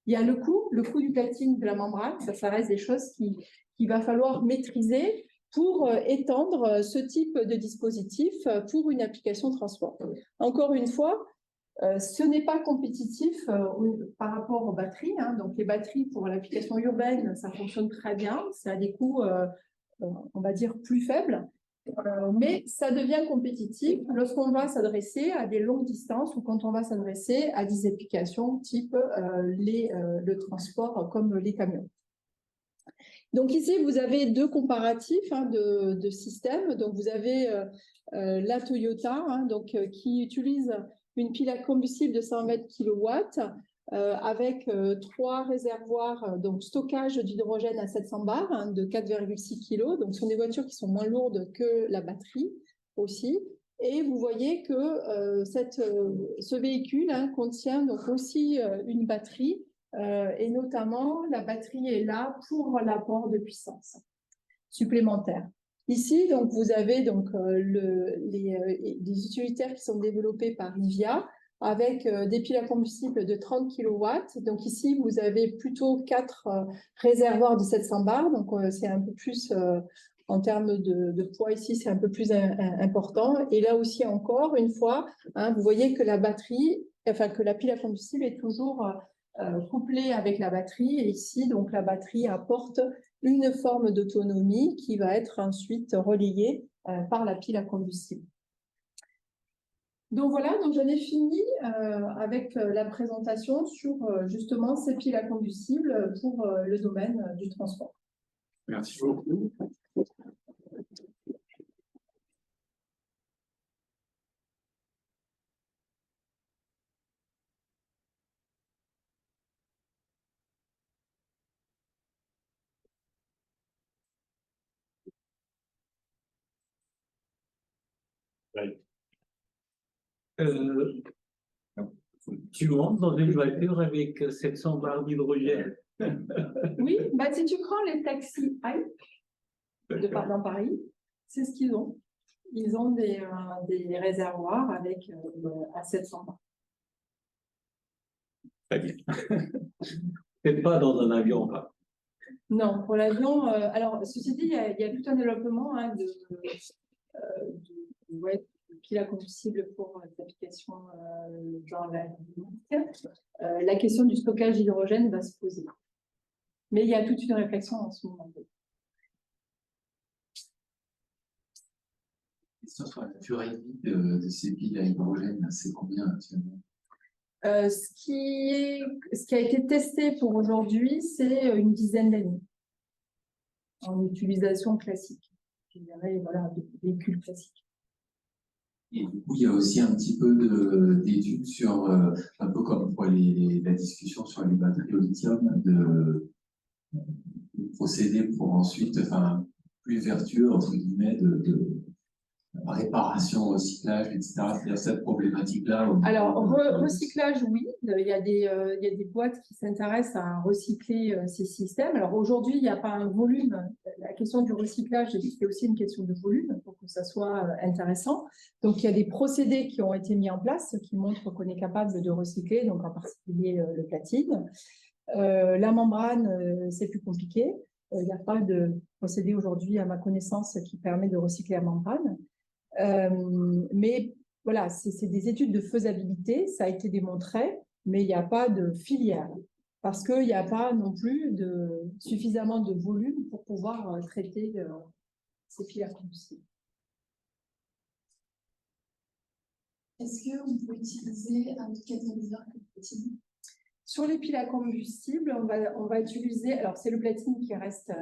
Il y a le coût du platine de la membrane. Ça reste des choses qu'il va falloir maîtriser pour étendre ce type de dispositif pour une application transport. Encore une fois, ce n'est pas compétitif par rapport aux batteries. Hein. Donc, les batteries pour l'application urbaine, ça fonctionne très bien. C'est à des coûts, on va dire, plus faibles. Mais ça devient compétitif lorsqu'on va s'adresser à des longues distances ou quand on va s'adresser à des applications type le transport comme les camions. Donc ici, vous avez deux comparatifs hein, de systèmes. Donc vous avez la Toyota hein, qui utilise une pile à combustible de 120 kW avec 3 réservoirs, donc stockage d'hydrogène à 700 bars hein, de 4,6 kg. Donc ce sont des voitures qui sont moins lourdes que la batterie aussi. Et vous voyez que ce véhicule hein, contient donc aussi une batterie et notamment la batterie est là pour l'apport de puissance supplémentaire. Ici, donc, vous avez donc, les utilitaires qui sont développés par Rivia avec des piles à combustible de 30 kW. Donc ici, vous avez plutôt 4 réservoirs de 700 bars. Donc c'est un peu plus, en termes de poids ici, c'est un peu plus important. Et là aussi encore, une fois, hein, vous voyez que la batterie, enfin que la pile à combustible est toujours couplée avec la batterie. Et ici, donc la batterie apporte une forme d'autonomie qui va être ensuite relayée par la pile à combustible. Donc voilà, donc j'en ai fini avec la présentation sur justement ces piles à combustible pour le domaine du transport. Merci beaucoup. Euh, Tu montes dans une voiture avec 700 barres d'hydrogène. Oui, bah, si tu prends les taxis Hype dans Paris, c'est ce qu'ils ont. Ils ont des réservoirs avec à 700 barres. Très bien. Peut-être pas dans un avion, pas. Non, pour l'avion, alors ceci dit, il y a tout un développement hein, de piles à combustible pour des applications genre la question du stockage d'hydrogène va se poser. Mais il y a toute une réflexion en ce moment. Question sur la durée de vie de ces piles à hydrogène, c'est combien actuellement? Ce qui a été testé pour aujourd'hui, c'est une dizaine d'années en utilisation classique. Je dirais, voilà, de véhicules classiques. Et du coup, il y a aussi un petit peu d'études sur, un peu comme pour la discussion sur les batteries au lithium, de procéder pour ensuite, enfin, plus vertueux, entre guillemets, de réparation, recyclage, etc. C'est-à-dire cette problématique-là. Alors, recyclage, oui. Il y a des boîtes qui s'intéressent à recycler ces systèmes. Alors, aujourd'hui, il n'y a pas un volume. La question du recyclage, c'est aussi une question de volume pour que ça soit intéressant. Donc, il y a des procédés qui ont été mis en place qui montrent qu'on est capable de recycler, donc en particulier le platine. La membrane, c'est plus compliqué. Il n'y a pas de procédé aujourd'hui, à ma connaissance, qui permet de recycler la membrane. Mais voilà, c'est des études de faisabilité, ça a été démontré, mais il n'y a pas de filière parce qu'il n'y a pas non plus suffisamment de volume pour pouvoir traiter ces piles à combustible. Est-ce qu'on peut utiliser un catalyseur que le platine? Sur les piles à combustible, on va utiliser, alors c'est le platine qui reste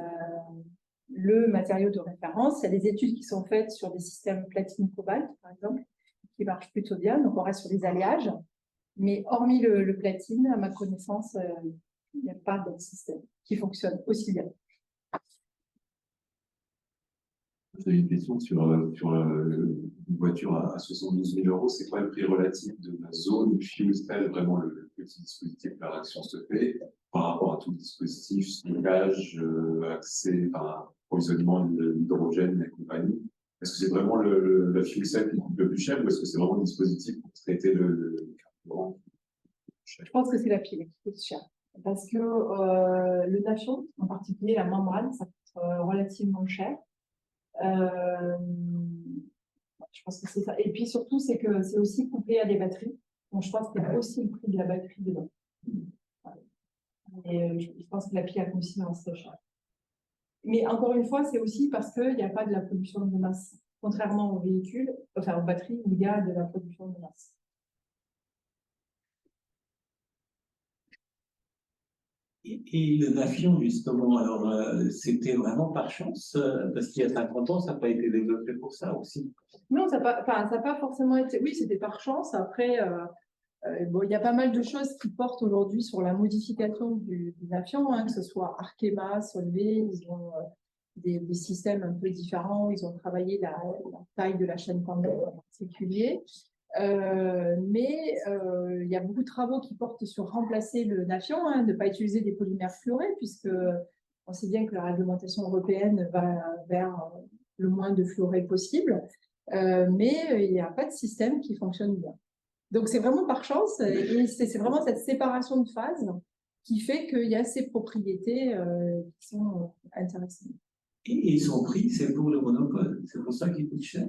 le matériau de référence. Il y a des études qui sont faites sur des systèmes platine-cobalt, par exemple, qui marchent plutôt bien. Donc, on reste sur des alliages. Mais hormis le platine, à ma connaissance, il n'y a pas d'autre système qui fonctionne aussi bien. J'ai une question sur une voiture à 72 000 €. C'est quoi le prix relatif de la zone fuel cell, vraiment le petit dispositif par action se fait, par rapport à tout le dispositif, stockage, accès, enfin, approvisionnement de l'hydrogène et compagnie? Est-ce que c'est vraiment la fuel cell qui coûte le plus cher ou est-ce que c'est vraiment le dispositif pour traiter le carburant? Je pense que c'est la pile qui coûte cher. Parce que le nafion, en particulier la membrane, ça coûte relativement cher. Je pense que c'est ça. Et puis surtout, c'est que c'est aussi couplé à des batteries. Donc, je pense qu'il y a aussi le prix de la batterie dedans. Et je pense que la pile à combustible reste cher. Mais encore une fois, c'est aussi parce qu'il n'y a pas de la production de masse. Contrairement aux véhicules, enfin aux batteries, où il y a de la production de masse. Et le nafion, justement, alors c'était vraiment par chance, parce qu'il y a 50 ans, ça n'a pas été développé pour ça aussi. Non, ça n'a pas forcément été. Oui, c'était par chance. Après, bon, il y a pas mal de choses qui portent aujourd'hui sur la modification du nafion, hein, que ce soit Arkema, Solvay, ils ont des systèmes un peu différents. Ils ont travaillé la taille de la chaîne tendue en particulier. Mais il y a beaucoup de travaux qui portent sur remplacer le nafion, hein, ne pas utiliser des polymères fluorés, puisque on sait bien que la réglementation européenne va vers le moins de fluoré possible, mais il n'y a pas de système qui fonctionne bien. Donc, c'est vraiment par chance et c'est vraiment cette séparation de phases qui fait qu'il y a ces propriétés qui sont intéressantes. Et son prix, c'est pour le monopole. C'est pour ça qu'il coûte cher.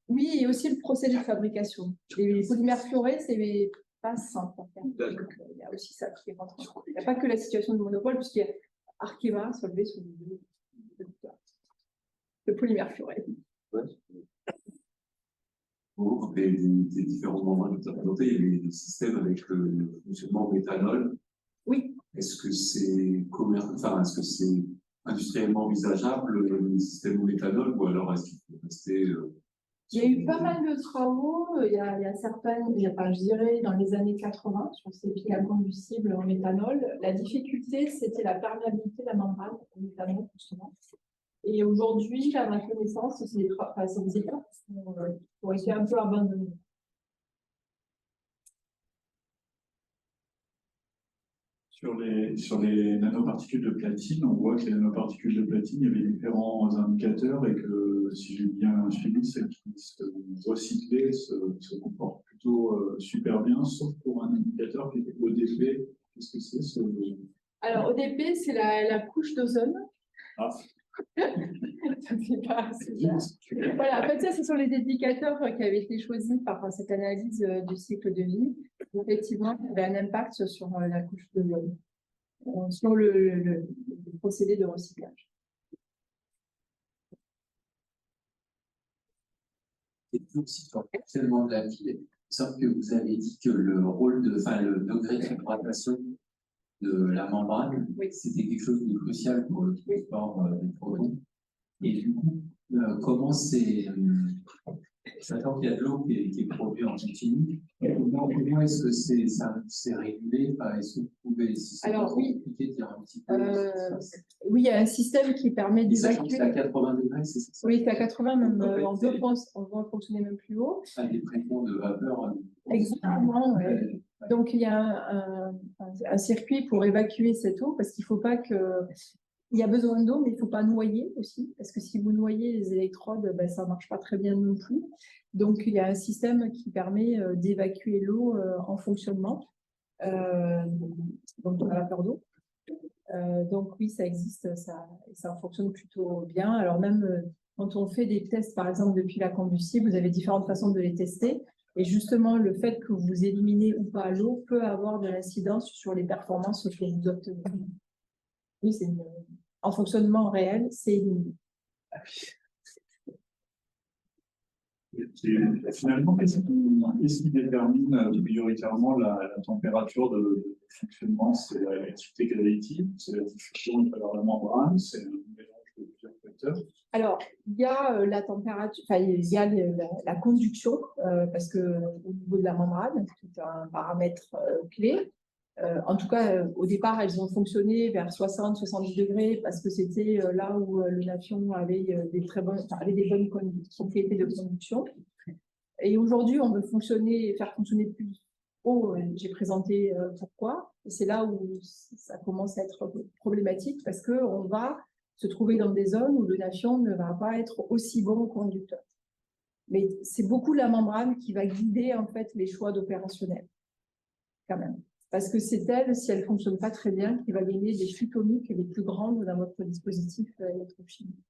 Oui, et aussi le procédé de fabrication. Les polymères fluorés, c'est pas simple à faire. D'accord. Donc, il y a aussi ça qui rentre en compte. Il n'y a pas que la situation de monopole, puisqu'il y a Arkema, Solvay, sur le polymère fluoré. Pour des différents moments que tu as présentés, il y avait des systèmes avec le fonctionnement méthanol. Oui. Est-ce que c'est est-ce que c'est industriellement envisageable le système au méthanol ou alors est-ce qu'il faut rester Il y a eu pas mal de travaux, il y a certaines, je dirais, dans les années 80, sur ces piles à combustible en méthanol. La difficulté, c'était la perméabilité de la membrane au méthanol, justement. Et aujourd'hui, à ma connaissance, c'est des étapes qui ont été un peu abandonnées. Sur les nanoparticules de platine, on voit que les nanoparticules de platine, il y avait différents indicateurs et que, si j'ai bien suivi, celles qui se recyclaient se comportent plutôt super bien, sauf pour un indicateur qui était ODP. Qu'est-ce que c'est ce... Alors, ODP, c'est la couche d'ozone. Ah. Ça fait pas super. Voilà, en fait, ça, ce sont les indicateurs qui avaient été choisis par cette analyse du cycle de vie. Effectivement, il y avait un impact sur la couche d'ozone, sur le procédé de recyclage. Et puis aussi sur le fonctionnement de la pile, sauf que vous avez dit que le degré de hydratation de la membrane, Oui. c'était quelque chose de crucial pour le transport des protons. Et du coup, comment c'est, sachant qu'il y a de l'eau qui est produite en continu, comment est-ce que c'est régulé? Est-ce que vous pouvez, si c'est Alors, oui. compliqué, dire un petit peu Oui, il y a un système qui permet sachant que c'est d'évacuer. à 80 degrés, c'est ça? Oui, c'est à 80, même on doit fonctionner même plus haut. Des pressions de vapeur. Exactement. Ouais. Donc, il y a un circuit pour évacuer cette eau parce qu'il ne faut pas que. Il y a besoin d'eau, mais il ne faut pas noyer aussi, parce que si vous noyez les électrodes, ça ne marche pas très bien non plus. Donc, il y a un système qui permet d'évacuer l'eau en fonctionnement, donc de la vapeur d'eau. Donc, oui, ça existe, ça fonctionne plutôt bien. Alors, même quand on fait des tests, par exemple, depuis la combustible, vous avez différentes façons de les tester. Et justement, le fait que vous éliminez ou pas l'eau peut avoir de l'incidence sur les performances que vous obtenez. Oui, en fonctionnement réel, c'est éliminé. Et finalement, qu'est-ce qui détermine prioritairement la température de fonctionnement? C'est la réactivité catalytique, c'est la diffusion de la membrane, c'est un mélange de plusieurs facteurs. Alors, il y a la température, il y a la conduction, parce que au niveau de la membrane, c'est un paramètre clé. En tout cas, au départ, elles ont fonctionné vers 60-70 degrés parce que c'était là où le nafion avait des bonnes propriétés de conduction. Et aujourd'hui, on veut faire fonctionner plus haut. J'ai présenté pourquoi. Et c'est là où ça commence à être problématique parce qu'on va se trouver dans des zones où le nafion ne va pas être aussi bon conducteur. Mais c'est beaucoup la membrane qui va guider en fait les choix d'opérationnel, quand même. Parce que c'est elle, si elle ne fonctionne pas très bien, qui va gagner des chutes ohmiques les plus grandes dans votre dispositif électrochimique.